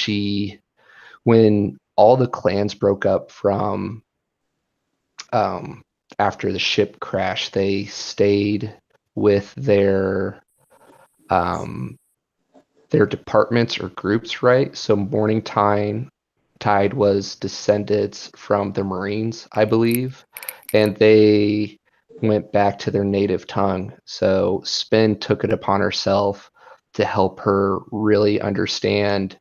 when all the clans broke up from after the ship crash, they stayed with their departments or groups, right? So Morning Tide was descendants from the Marines, I believe, and they went back to their native tongue. So Spin took it upon herself to help her really understand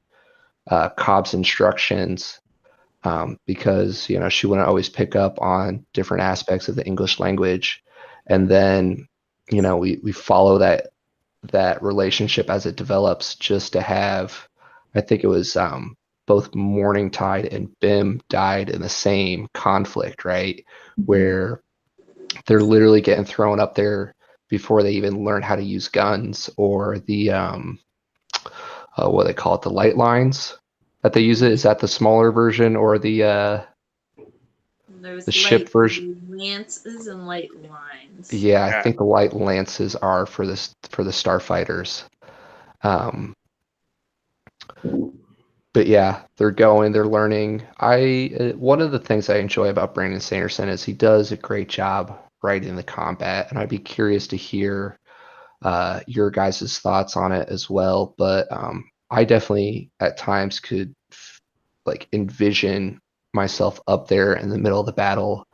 Cobb's instructions, because she wouldn't always pick up on different aspects of the English language. And then we follow that relationship as it develops, just to have, I think it was both Morning Tide and Bim died in the same conflict, right? Where they're literally getting thrown up there before they even learn how to use guns, or the what do they call it, the light lines that they use. Is that the smaller version, or the ship version? Lances and light lines. Yeah, I think the light lances are for the starfighters. yeah, they're going, they're learning. One of the things I enjoy about Brandon Sanderson is he does a great job writing the combat, and I'd be curious to hear your guys' thoughts on it as well. But I definitely at times could like envision myself up there in the middle of the battle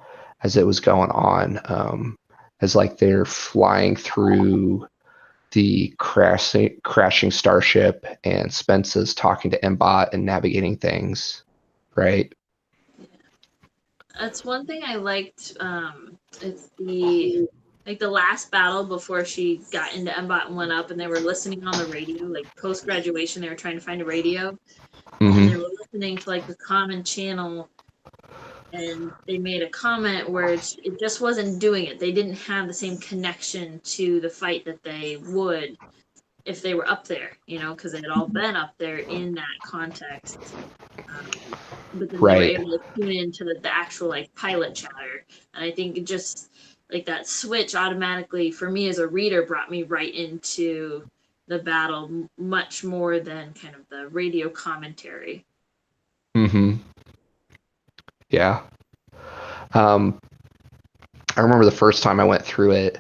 as it was going on, as like they're flying through the crashing starship, and Spence's talking to Mbot and navigating things, right? That's one thing I liked. It's the last battle before she got into Mbot and went up, and they were listening on the radio. Like post graduation, they were trying to find a radio, and they were listening to like the common channel. And they made a comment where it just wasn't doing it. They didn't have the same connection to the fight that they would if they were up there, because they had all been up there in that context. But then they were able to tune into the actual like pilot chatter. And I think it just like that switch automatically for me as a reader brought me right into the battle much more than kind of the radio commentary. Yeah. I remember the first time I went through it,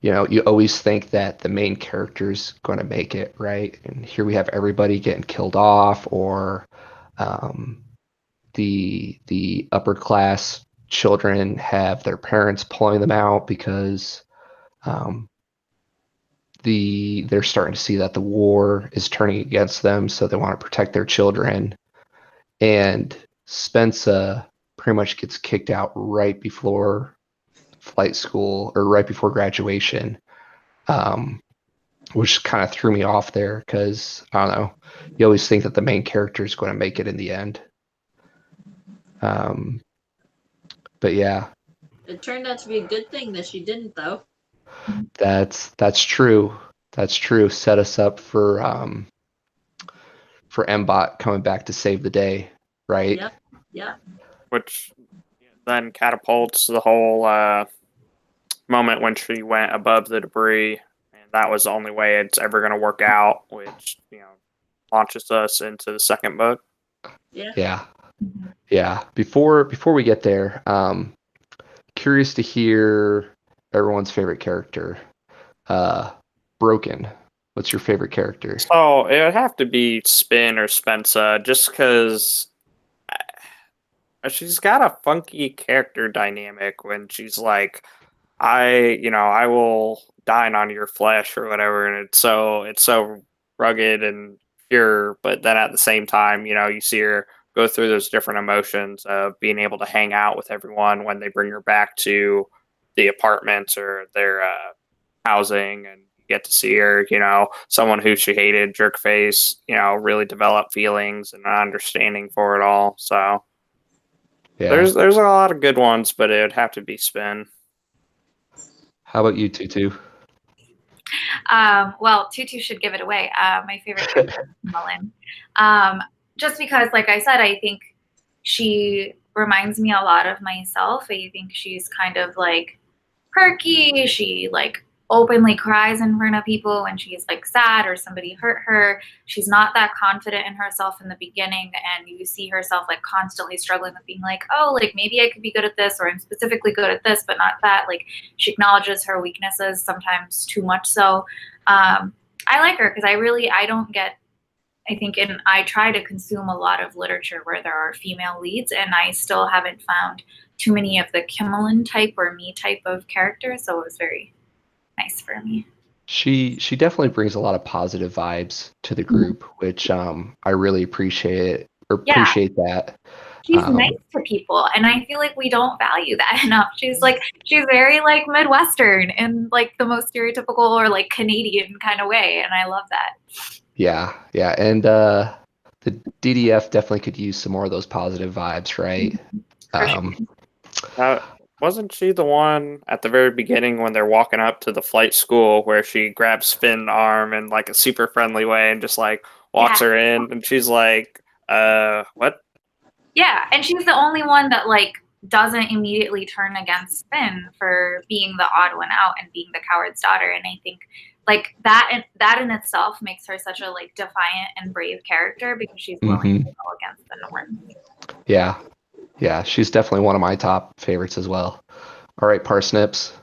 you always think that the main character's going to make it, right? And here we have everybody getting killed off, or the upper class children have their parents pulling them out because they're starting to see that the war is turning against them, so they want to protect their children. And Spencer pretty much gets kicked out right before flight school, or right before graduation, which kind of threw me off there because I don't know, you always think that the main character is going to make it in the end. But yeah, it turned out to be a good thing that she didn't, though. That's true. That's true. Set us up for Mbot coming back to save the day, right? Yeah. Which then catapults the whole moment when she went above the debris, and that was the only way it's ever going to work out, which launches us into the second book. Yeah. Before we get there, curious to hear everyone's favorite character. Broken. What's your favorite character? So it would have to be Spin or Spencer, just because she's got a funky character dynamic when she's like, I will dine on your flesh or whatever, and it's so rugged and pure, but then at the same time, you see her go through those different emotions of being able to hang out with everyone when they bring her back to the apartments or their housing, and get to see her, someone who she hated, jerk face, really develop feelings and an understanding for it all. So there's a lot of good ones, but it would have to be Spin. How about you, Tutu? Well, Tutu should give it away. My favorite character is Mullen. Just because, like I said, I think she reminds me a lot of myself. I think she's kind of like perky. She like openly cries in front of people when she's like sad or somebody hurt her. She's not that confident in herself in the beginning, and you see herself like constantly struggling with being like, oh, like maybe I could be good at this, or I'm specifically good at this, but not that. Like she acknowledges her weaknesses, sometimes too much so. I like her because I try to consume a lot of literature where there are female leads, and I still haven't found too many of the Kimmelin type or me type of characters, so it was very nice for me. She definitely brings a lot of positive vibes to the group, which I really appreciate that. She's nice to people, and I feel like we don't value that enough. She's very like Midwestern in like the most stereotypical or like Canadian kind of way, and I love that. Yeah, and the DDF definitely could use some more of those positive vibes, right? Wasn't she the one at the very beginning when they're walking up to the flight school where she grabs Finn's arm in like a super friendly way and just like walks her in, and she's like, what? Yeah, and she's the only one that like doesn't immediately turn against Finn for being the odd one out and being the coward's daughter. And I think like that in itself makes her such a like defiant and brave character because she's willing to go against the norm. Yeah, she's definitely one of my top favorites as well. All right, Parsnips.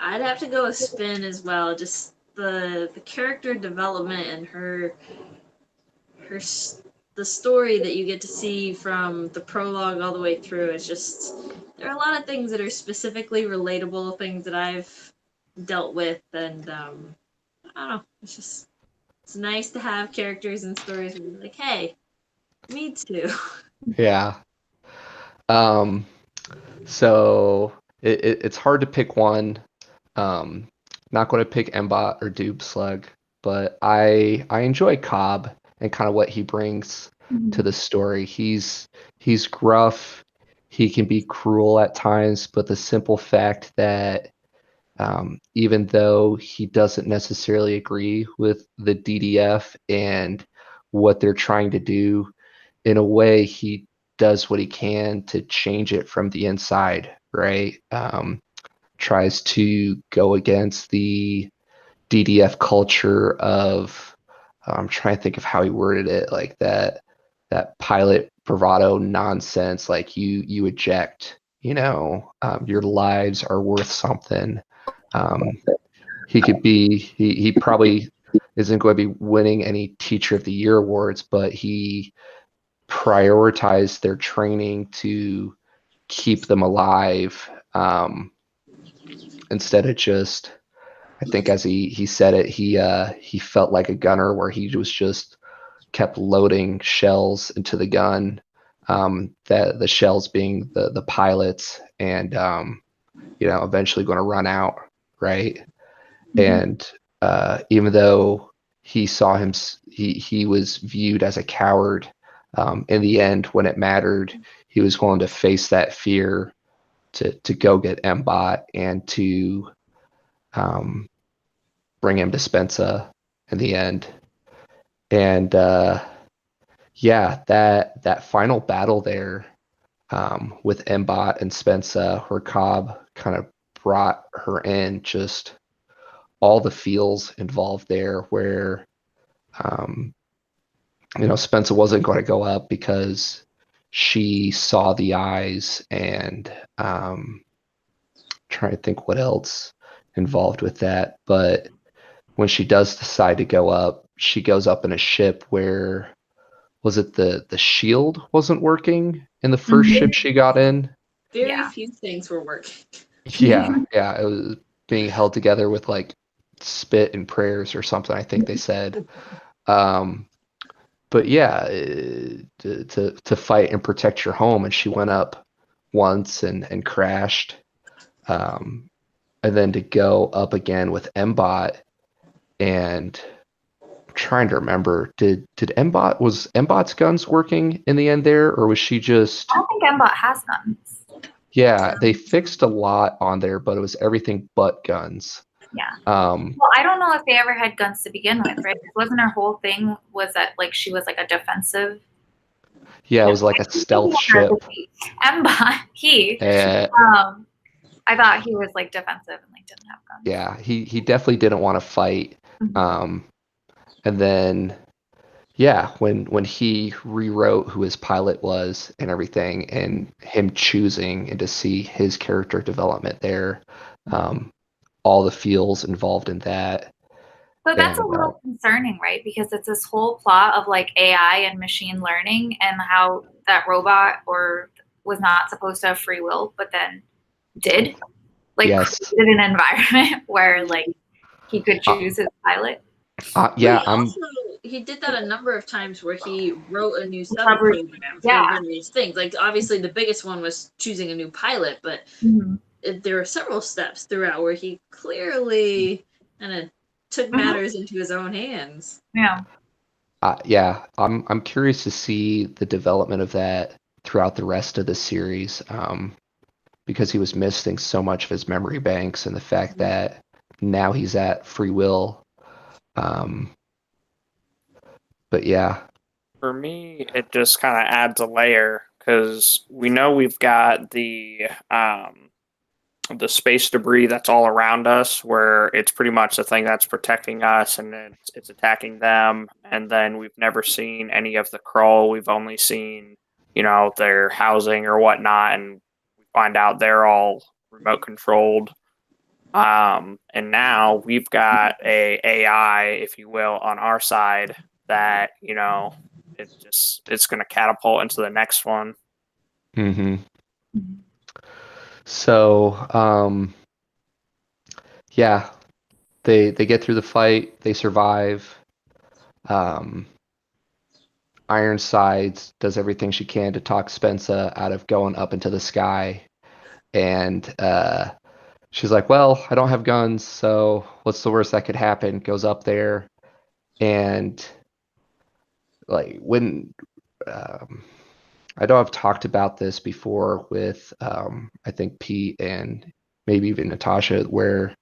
I'd have to go with Spin as well. Just the character development and the story that you get to see from the prologue all the way through is just, there are a lot of things that are specifically relatable, things that I've dealt with, and I don't know, it's nice to have characters and stories where you're like, hey, me too. Yeah. So it's hard to pick one. Not going to pick Mbot or Doob Slug, but I enjoy Cobb and kind of what he brings to the story. He's gruff. He can be cruel at times, but the simple fact that even though he doesn't necessarily agree with the DDF and what they're trying to do, in a way, he does what he can to change it from the inside, right? Tries to go against the DDF culture of, I'm trying to think of how he worded it, like that pilot bravado nonsense, like you eject, your lives are worth something. He probably isn't going to be winning any Teacher of the Year awards, but he prioritized their training to keep them alive, instead of just, I think as he said it, he felt like a gunner where he was just kept loading shells into the gun, that the shells being the pilots, and eventually going to run out, right? And even though he saw him, he was viewed as a coward. In the end, when it mattered, he was going to face that fear to go get Mbot and to bring him to Spensa in the end. And yeah, that final battle there, with Mbot and Spensa, where Cobb kind of brought her in, just all the feels involved there, where Spensa wasn't going to go up because she saw the eyes, and trying to think what else involved with that. But when she does decide to go up, she goes up in a ship where, was it the shield wasn't working in the first ship she got in? Very few things were working. Yeah, it was being held together with like spit and prayers or something, I think they said. But yeah, to fight and protect your home, and she went up once and crashed, and then to go up again with Mbot, and I'm trying to remember, was Mbot's guns working in the end there, or was she just? I don't think Mbot has guns. Yeah, they fixed a lot on there, but it was everything but guns. Yeah. Well, I don't know if they ever had guns to begin with, right? Wasn't her whole thing was that like she was like a defensive? Yeah, it was like a stealth ship. Mbot, I thought he was like defensive and like didn't have guns. Yeah, he definitely didn't want to fight. And then, yeah, when he rewrote who his pilot was and everything, and him choosing and to see his character development there, all the feels involved in that. So that's a little concerning, right? Because it's this whole plot of like AI and machine learning, and how that robot was not supposed to have free will, but then did. Like, yes. created an environment where like he could choose his pilot. Yeah, he did that a number of times where he wrote a new sub-program for various things. Like, obviously, the biggest one was choosing a new pilot, but there are several steps throughout where he clearly kind of took matters into his own hands. Yeah. Yeah, I'm curious to see the development of that throughout the rest of the series, because he was missing so much of his memory banks, and the fact that now he's at free will. But yeah. For me, it just kind of adds a layer, because we know we've got the the space debris that's all around us, where it's pretty much the thing that's protecting us, and it's attacking them. And then we've never seen any of the Krull. We've only seen, their housing or whatnot, and we find out they're all remote controlled. And now we've got a AI, if you will, on our side that it's going to catapult into the next one. Mm-hmm. So, yeah, they get through the fight, they survive. Ironsides does everything she can to talk Spencer out of going up into the sky, and she's like, "Well, I don't have guns, so what's the worst that could happen?" Goes up there, and like when I know I've talked about this before with I think Pete and maybe even Natasha, where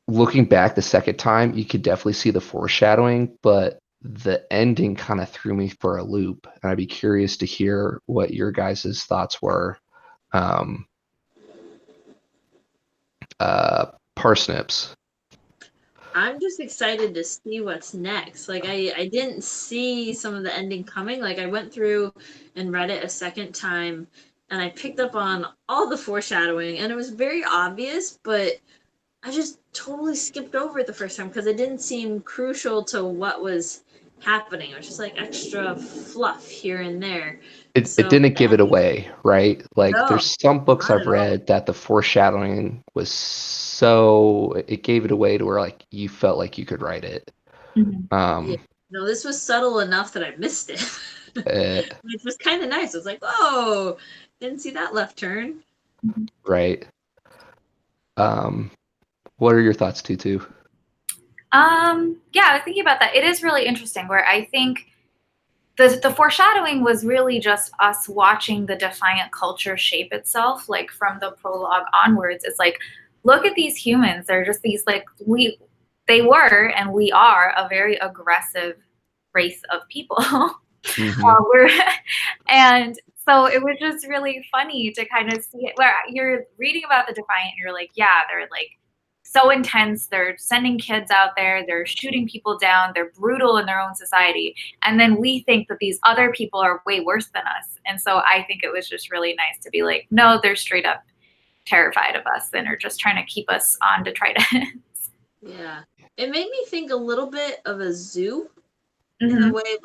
looking back the second time, you could definitely see the foreshadowing, but the ending kind of threw me for a loop. And I'd be curious to hear what your guys' thoughts were. Parsnips. I'm just excited to see what's next. Like I didn't see some of the ending coming. Like I went through and read it a second time and I picked up on all the foreshadowing and it was very obvious, but I just totally skipped over it the first time because it didn't seem crucial to what was happening. It was just like extra fluff here and there. It So didn't give it away, right? Like no, there's some books not I've at all. read that the foreshadowing was so it gave it away to where like you felt like you could write it. Yeah. No, this was subtle enough that I missed it. uh, Which was kind of nice. I was like, whoa, didn't see that left turn. right. What are your thoughts, Tutu? Yeah, I was thinking about that. It is really interesting where I think the foreshadowing was really just us watching the Defiant culture shape itself, like from the prologue onwards. It's like, look at these humans. They're just these like they were and we are a very aggressive race of people. Mm-hmm. And so it was just really funny to kind of see it where you're reading about the Defiant and you're like, yeah, they're like so intense. They're sending kids out there. They're shooting people down. They're brutal in their own society. And then we think that these other people are way worse than us. And so I think it was just really nice to be like, no, they're straight up terrified of us and are just trying to keep us on to try to. Yeah. It made me think a little bit of a zoo in Mhm. a way of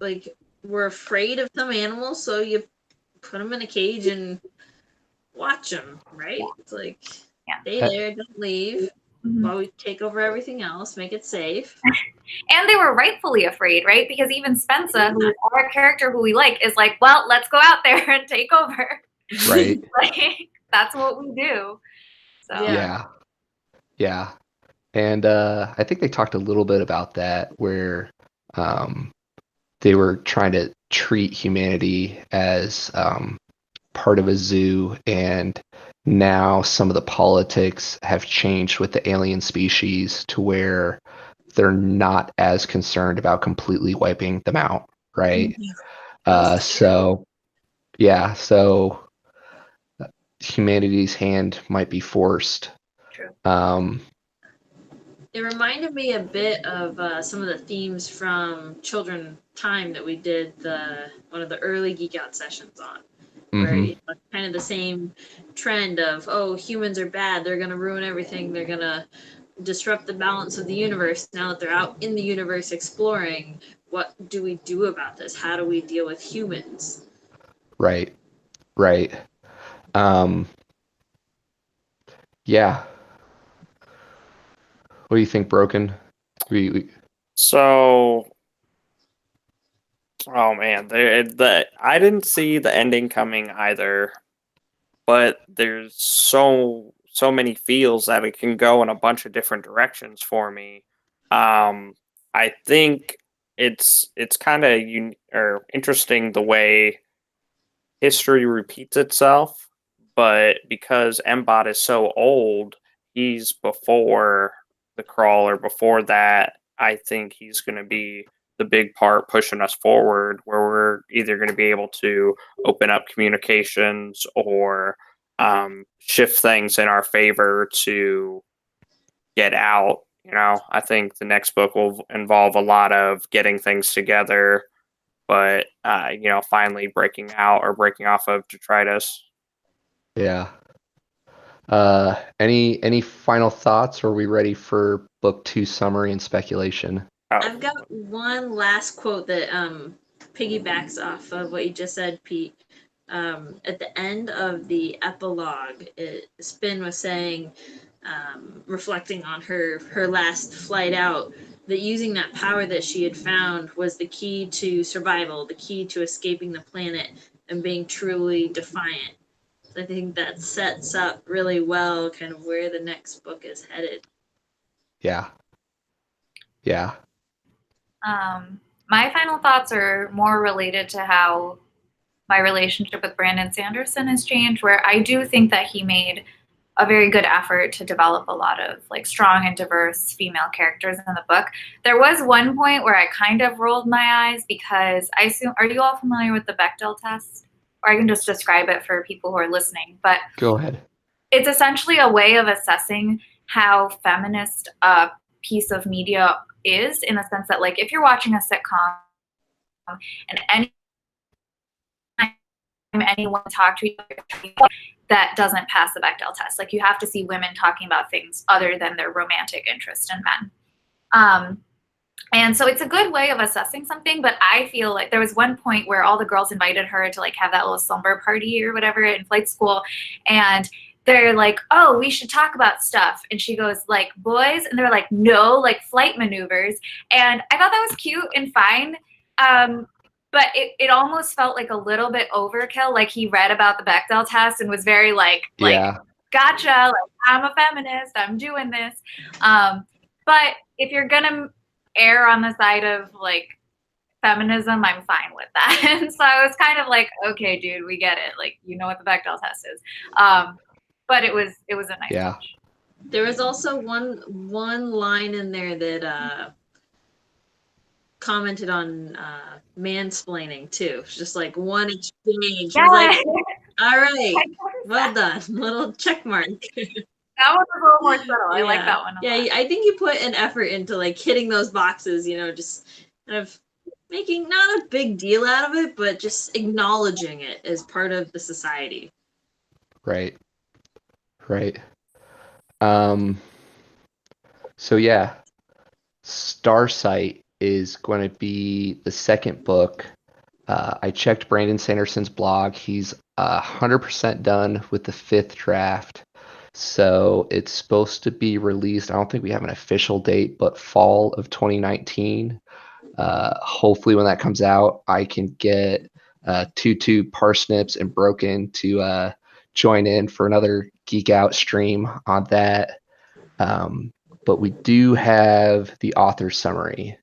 like we're afraid of some animals, so you put them in a cage and watch them, right? It's like stay there, don't leave. While we take over everything else, make it safe. And they were rightfully afraid, right? Because even Spencer, who is our character who we like, is like, well, let's go out there and take over. Right. Like, that's what we do. So Yeah. And I think they talked a little bit about that where they were trying to treat humanity as part of a zoo, and now some of the politics have changed with the alien species to where they're not as concerned about completely wiping them out, right? So humanity's hand might be forced. True. It reminded me a bit of some of the themes from Children Time that we did one of the early Geek Out sessions on, where it's kind of the same trend of, oh, humans are bad, they're going to ruin everything, they're going to disrupt the balance of the universe. Now that they're out in the universe exploring, what do we do about this? How do we deal with humans? Right. Yeah. What do you think, Broken? So, oh man, I didn't see the ending coming either, but there's so many feels that it can go in a bunch of different directions for me. I think it's kind of or interesting the way history repeats itself, but because Mbot is so old, he's before the crawler. Before that, I think he's going to be the big part pushing us forward, where we're either going to be able to open up communications or shift things in our favor to get out. I think the next book will involve a lot of getting things together, but finally breaking out or breaking off of detritus. Yeah. Any final thoughts, or are we ready for book 2 summary and speculation? I've got one last quote that piggybacks off of what you just said, Pete. At the end of the epilogue, Spin was saying, reflecting on her last flight out, that using that power that she had found was the key to survival, the key to escaping the planet and being truly defiant. So I think that sets up really well kind of where the next book is headed. Yeah. Yeah. My final thoughts are more related to how my relationship with Brandon Sanderson has changed, where I do think that he made a very good effort to develop a lot of like strong and diverse female characters in the book. There was one point where I kind of rolled my eyes because I assume, are you all familiar with the Bechdel test? Or I can just describe it for people who are listening, but Go ahead. It's essentially a way of assessing how feminist a piece of media is, in the sense that, like, if you're watching a sitcom and anyone talk to you that doesn't pass the Bechdel test, like, you have to see women talking about things other than their romantic interest in men. And so it's a good way of assessing something, but I feel like there was one point where all the girls invited her to like have that little slumber party or whatever in flight school, and they're like, oh, we should talk about stuff. And she goes, like, boys? And they're like, no, like flight maneuvers. And I thought that was cute and fine. But it almost felt like a little bit overkill. Like he read about the Bechdel test and was very like, gotcha, like, I'm a feminist, I'm doing this. But if you're going to err on the side of like feminism, I'm fine with that. And so I was kind of like, okay, dude, we get it. Like, you know what the Bechdel test is. But it was a nice touch. There was also one line in there that commented on mansplaining too. It's just like one exchange. Yeah. Like, all right, well done. Little check mark. That one was a little more subtle. I like that one. Yeah, I think you put an effort into like hitting those boxes, just kind of making not a big deal out of it, but just acknowledging it as part of the society. Right. So yeah, Starsight is going to be the second book. I checked Brandon Sanderson's blog. He's 100% done with the 5th draft. So it's supposed to be released. I don't think we have an official date, but fall of 2019. Hopefully when that comes out, I can get Tutu, Parsnips, and Broken to join in for another Geek Out stream on that. But we do have the author summary.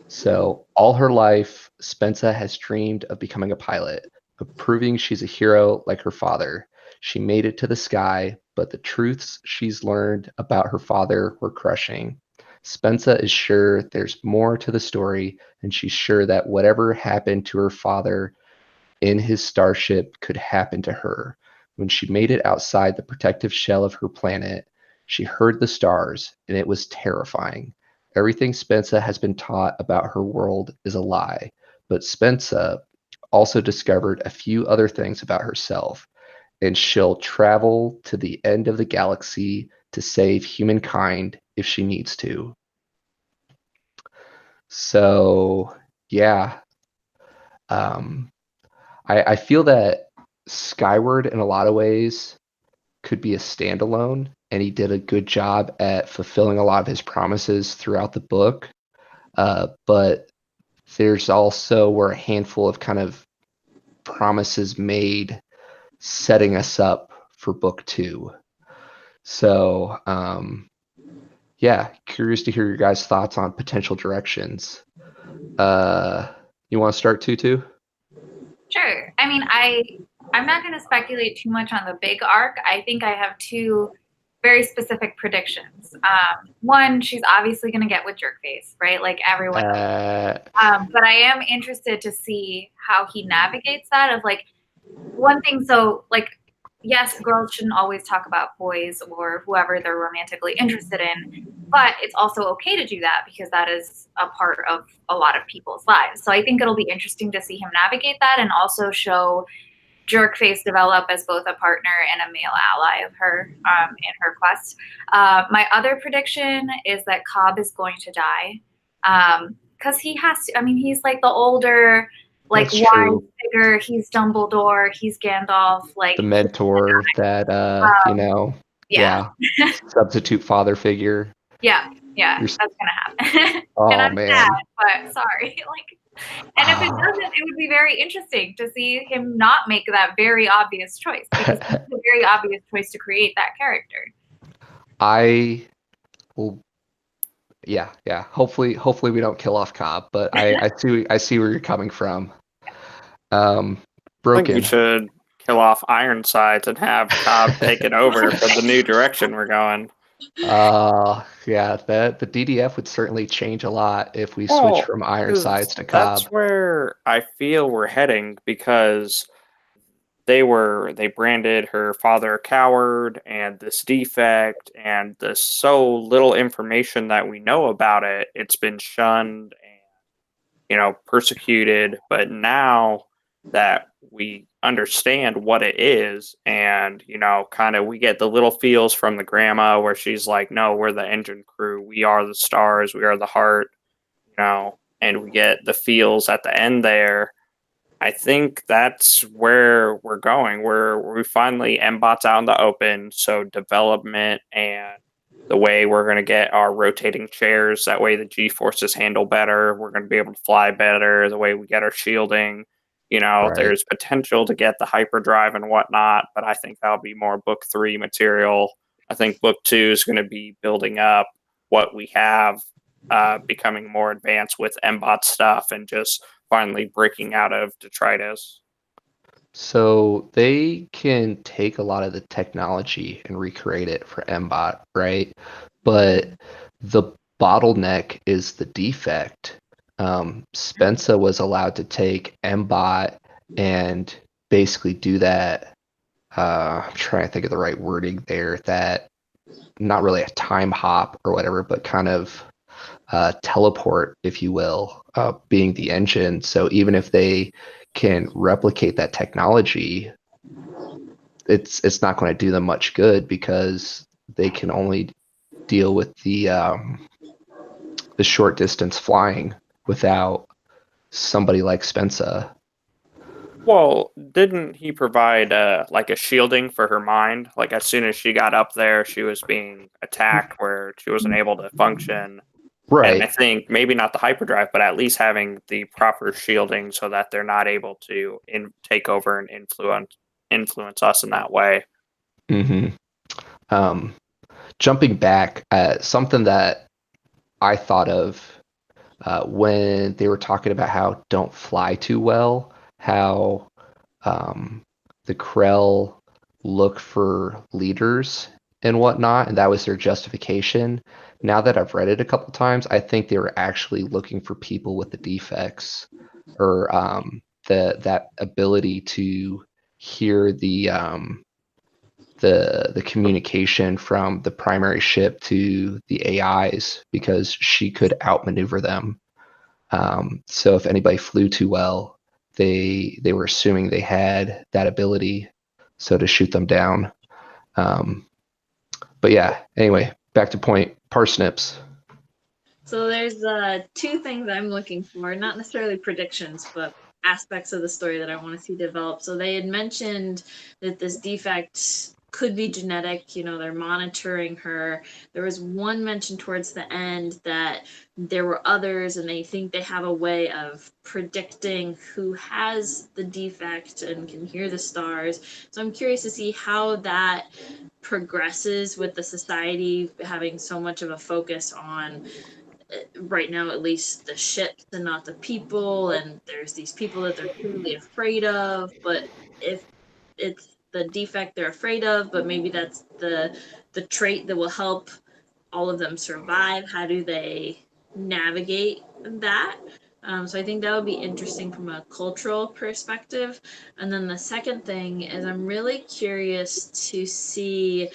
So all her life, Spensa has dreamed of becoming a pilot, of proving she's a hero like her father. She made it to the sky, but the truths she's learned about her father were crushing. Spensa is sure there's more to the story, and she's sure that whatever happened to her father in his starship could happen to her. When she made it outside the protective shell of her planet, she heard the stars, and it was terrifying. Everything Spensa has been taught about her world is a lie, but Spensa also discovered a few other things about herself, and she'll travel to the end of the galaxy to save humankind if she needs to. So, yeah. I feel that Skyward, in a lot of ways, could be a standalone, and he did a good job at fulfilling a lot of his promises throughout the book. But there's also were a handful of kind of promises made setting us up for book 2. So, yeah, curious to hear your guys' thoughts on potential directions. You want to start, Tutu? Sure. I mean, I'm not going to speculate too much on the big arc. I think I have 2 very specific predictions. One, she's obviously going to get with Jerkface, right? Like everyone. But I am interested to see how he navigates that. Of like one thing. So like yes, girls shouldn't always talk about boys or whoever they're romantically interested in, but it's also okay to do that because that is a part of a lot of people's lives. So I think it'll be interesting to see him navigate that and also show Jerkface develop as both a partner and a male ally of her in her quest. My other prediction is that Cobb is going to die because he has to. I mean, he's like the older, like That's wise true. figure. He's Dumbledore. He's Gandalf. Like The mentor that yeah, substitute father figure. yeah, You're, that's gonna happen. And oh I'm sad, man. but sorry. And if it doesn't, it would be very interesting to see him not make that very obvious choice because it's a very obvious choice to create that character. I will. Yeah. Hopefully we don't kill off Cobb, but I see where you're coming from. I think Broken. we should kill off Ironsides and have Cobb take it over for the new direction we're going. Yeah, the DDF would certainly change a lot if we switch from Ironsides to Cobb. That's where I feel we're heading because they branded her father a coward and this defect, and there's so little information that we know about it. It's been shunned and persecuted, but now that we understand what it is, and kind of we get the little feels from the grandma where she's like, no, we're the engine crew, we are the stars, we are the heart, and we get the feels at the end there. I think that's where we're going, where we finally MBOT's out in the open. So development and the way we're going to get our rotating chairs, that way the G forces handle better. We're going to be able to fly better. The way we get our shielding, Right. there's potential to get the hyperdrive and whatnot. But I think that'll be more book 3 material. I think book 2 is going to be building up what we have, becoming more advanced with MBOT stuff and just finally breaking out of detritus. So they can take a lot of the technology and recreate it for MBOT, right? But the bottleneck is the defect. Spencer was allowed to take MBOT and basically do that. I'm trying to think of the right wording there. That not really a time hop or whatever, but kind of teleport, if you will, being the engine. So even if they can replicate that technology, it's not going to do them much good because they can only deal with the short distance flying without somebody like Spencer. Well, didn't he provide like a shielding for her mind? Like as soon as she got up there, she was being attacked where she wasn't able to function. Right. And I think maybe not the hyperdrive, but at least having the proper shielding so that they're not able to take over and influence us in that way. Mm-hmm. Jumping back, something that I thought of when they were talking about how don't fly too well, how the Krell look for leaders and whatnot, and that was their justification. Now that I've read it a couple times, I think they were actually looking for people with the defects or that ability to hear the communication from the primary ship to the AIs because she could outmaneuver them. So if anybody flew too well, they were assuming they had that ability, so to shoot them down. But yeah, anyway, back to point. Parsnips. So there's 2 things I'm looking for, not necessarily predictions, but aspects of the story that I want to see develop. So they had mentioned that this defect could be genetic, they're monitoring her. There was one mention towards the end that there were others and they think they have a way of predicting who has the defect and can hear the stars. So I'm curious to see how that progresses with the society having so much of a focus on, right now at least, the ships and not the people, and there's these people that they're truly afraid of, but if it's the defect they're afraid of, but maybe that's the trait that will help all of them survive, how do they navigate that? So I think that would be interesting from a cultural perspective. And then the second thing is I'm really curious to see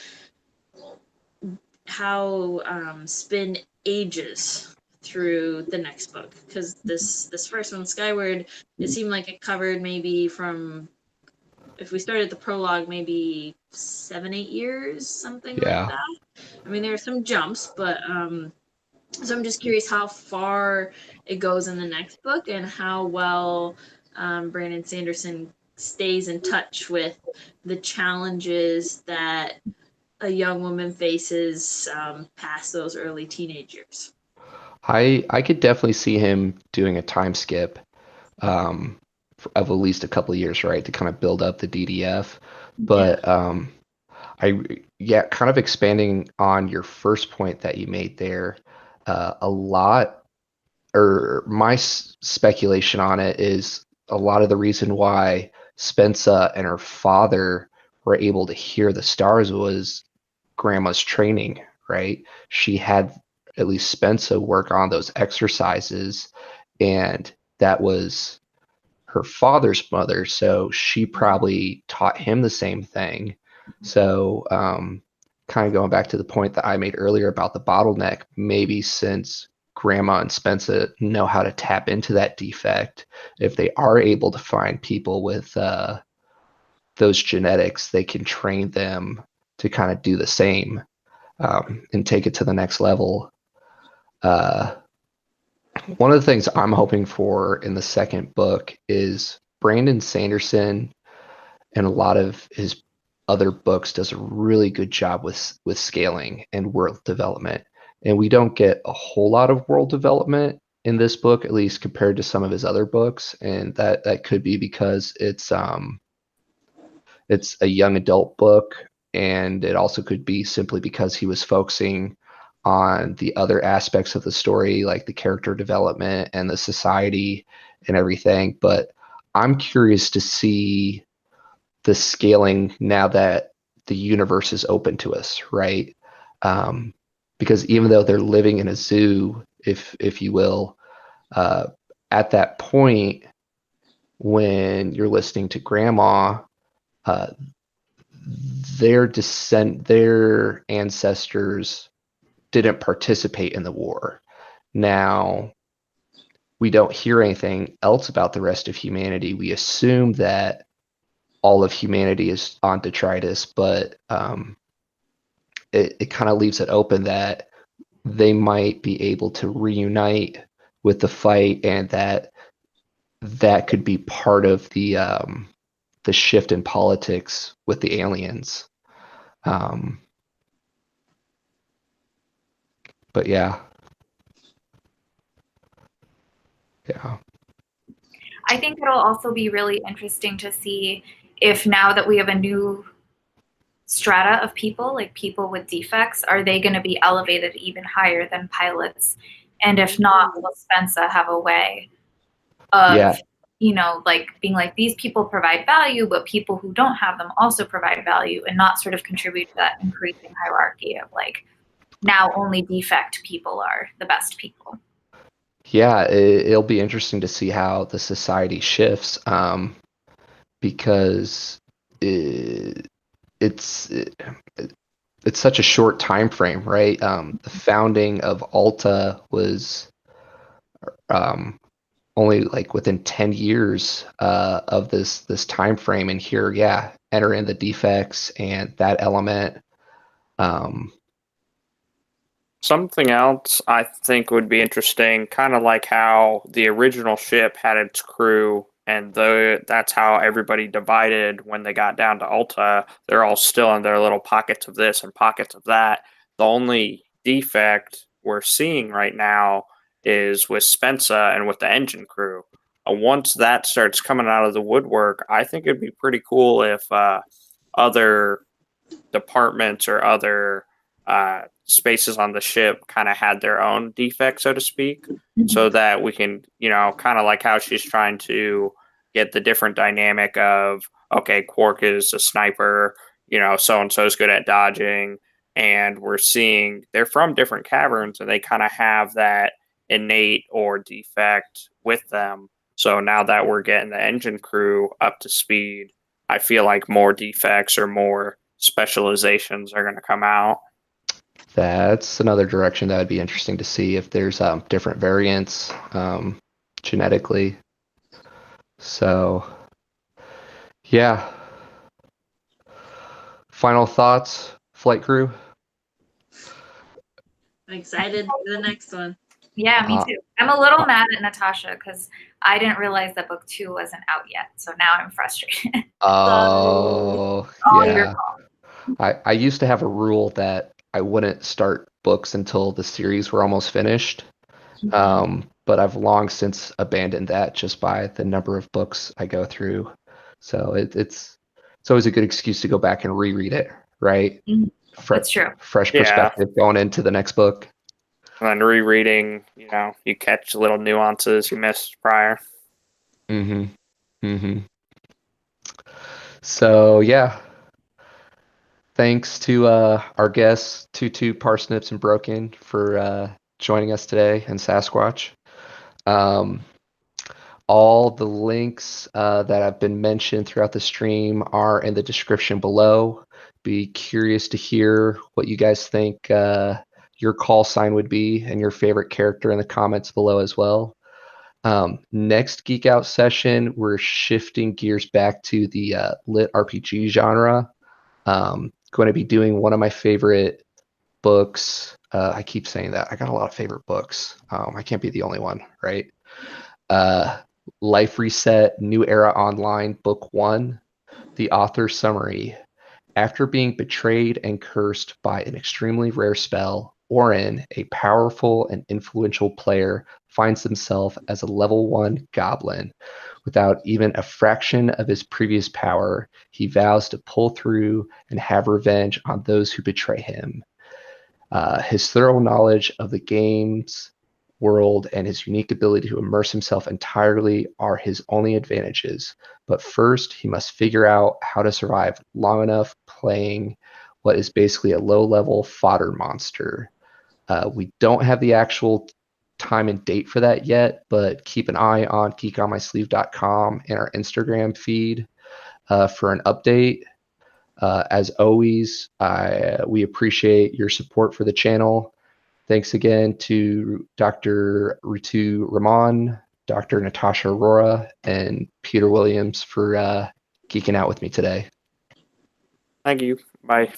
how Spin ages through the next book, because this first one, Skyward, it seemed like it covered maybe from, if we started the prologue, maybe 7-8 years, something like Yeah. that. I mean, there are some jumps, but so I'm just curious how far it goes in the next book and how well Brandon Sanderson stays in touch with the challenges that a young woman faces past those early teenage years. I could definitely see him doing a time skip um, of at least a couple of years, right, to kind of build up the DDF. But kind of expanding on your first point that you made there, a lot, or my speculation on it is a lot of the reason why Spensa and her father were able to hear the stars was grandma's training, right? She had at least Spensa work on those exercises, and that was her father's mother, so she probably taught him the same thing. So, kind of going back to the point that I made earlier about the bottleneck, maybe since Grandma and Spencer know how to tap into that defect, if they are able to find people with those genetics, they can train them to kind of do the same and take it to the next level. Uh, One of the things I'm hoping for in the second book is Brandon Sanderson and a lot of his other books does a really good job with scaling and world development. And we don't get a whole lot of world development in this book, at least compared to some of his other books. And that could be because it's a young adult book, and it also could be simply because he was focusing on the other aspects of the story, like the character development and the society and everything. But I'm curious to see the scaling now that the universe is open to us, right? Because even though they're living in a zoo, if you will, at that point when you're listening to Grandma, uh, their ancestors didn't participate in the war. Now, we don't hear anything else about the rest of humanity. We assume that all of humanity is on detritus, but it kind of leaves it open that they might be able to reunite with the fight, and that could be part of the shift in politics with the aliens. But yeah. I think it'll also be really interesting to see if now that we have a new strata of people, like people with defects, are they going to be elevated even higher than pilots? And if not, will Spensa have a way of, like being like, these people provide value, but people who don't have them also provide value, and not sort of contribute to that increasing hierarchy of like, now only defect people are the best people. Yeah, it'll be interesting to see how the society shifts, because it's such a short time frame, right? The founding of Alta was only like within 10 years of this time frame, and here, enter in the defects and that element. Something else I think would be interesting, kind of like how the original ship had its crew, and that's how everybody divided when they got down to Alta. They're all still in their little pockets of this and pockets of that. The only defect we're seeing right now is with Spensa and with the engine crew. Once that starts coming out of the woodwork, I think it'd be pretty cool if other departments or other spaces on the ship kind of had their own defects, so to speak, so that we can, kind of like how she's trying to get the different dynamic of, okay, Quark is a sniper, so and so is good at dodging, and we're seeing they're from different caverns and they kind of have that innate or defect with them. So now that we're getting the engine crew up to speed, I feel like more defects or more specializations are going to come out. That's another direction that would be interesting to see if there's different variants genetically. So, yeah. Final thoughts, flight crew? I'm excited for the next one. Yeah, me too. I'm a little mad at Natasha because I didn't realize that book 2 wasn't out yet. So now I'm frustrated. Oh, Your yeah. fault. I used to have a rule that I wouldn't start books until the series were almost finished. But I've long since abandoned that just by the number of books I go through. So it's always a good excuse to go back and reread it, right? That's true. Fresh Yeah. perspective going into the next book. And then rereading, you catch little nuances you missed prior. So yeah, thanks to our guests, Tutu, Parsnips, and Broken for joining us today, and Sasquatch. All the links that have been mentioned throughout the stream are in the description below. Be curious to hear what you guys think your call sign would be and your favorite character in the comments below as well. Next Geek Out session, we're shifting gears back to the lit RPG genre. Going to be doing one of my favorite books. I keep saying that. I got a lot of favorite books. I can't be the only one, right? Life Reset, New Era Online, Book 1. The author summary. After being betrayed and cursed by an extremely rare spell, Orin, a powerful and influential player, finds himself as a level 1 goblin. Without even a fraction of his previous power, he vows to pull through and have revenge on those who betray him. His thorough knowledge of the game's world and his unique ability to immerse himself entirely are his only advantages. But first, he must figure out how to survive long enough playing what is basically a low-level fodder monster. We don't have the actual time and date for that yet, but keep an eye on geekonmysleeve.com and our Instagram feed for an update. As always, we appreciate your support for the channel. Thanks again to Dr. Ritu Raman, Dr. Natasha Aurora, and Peter Williams for geeking out with me today. Thank you. Bye.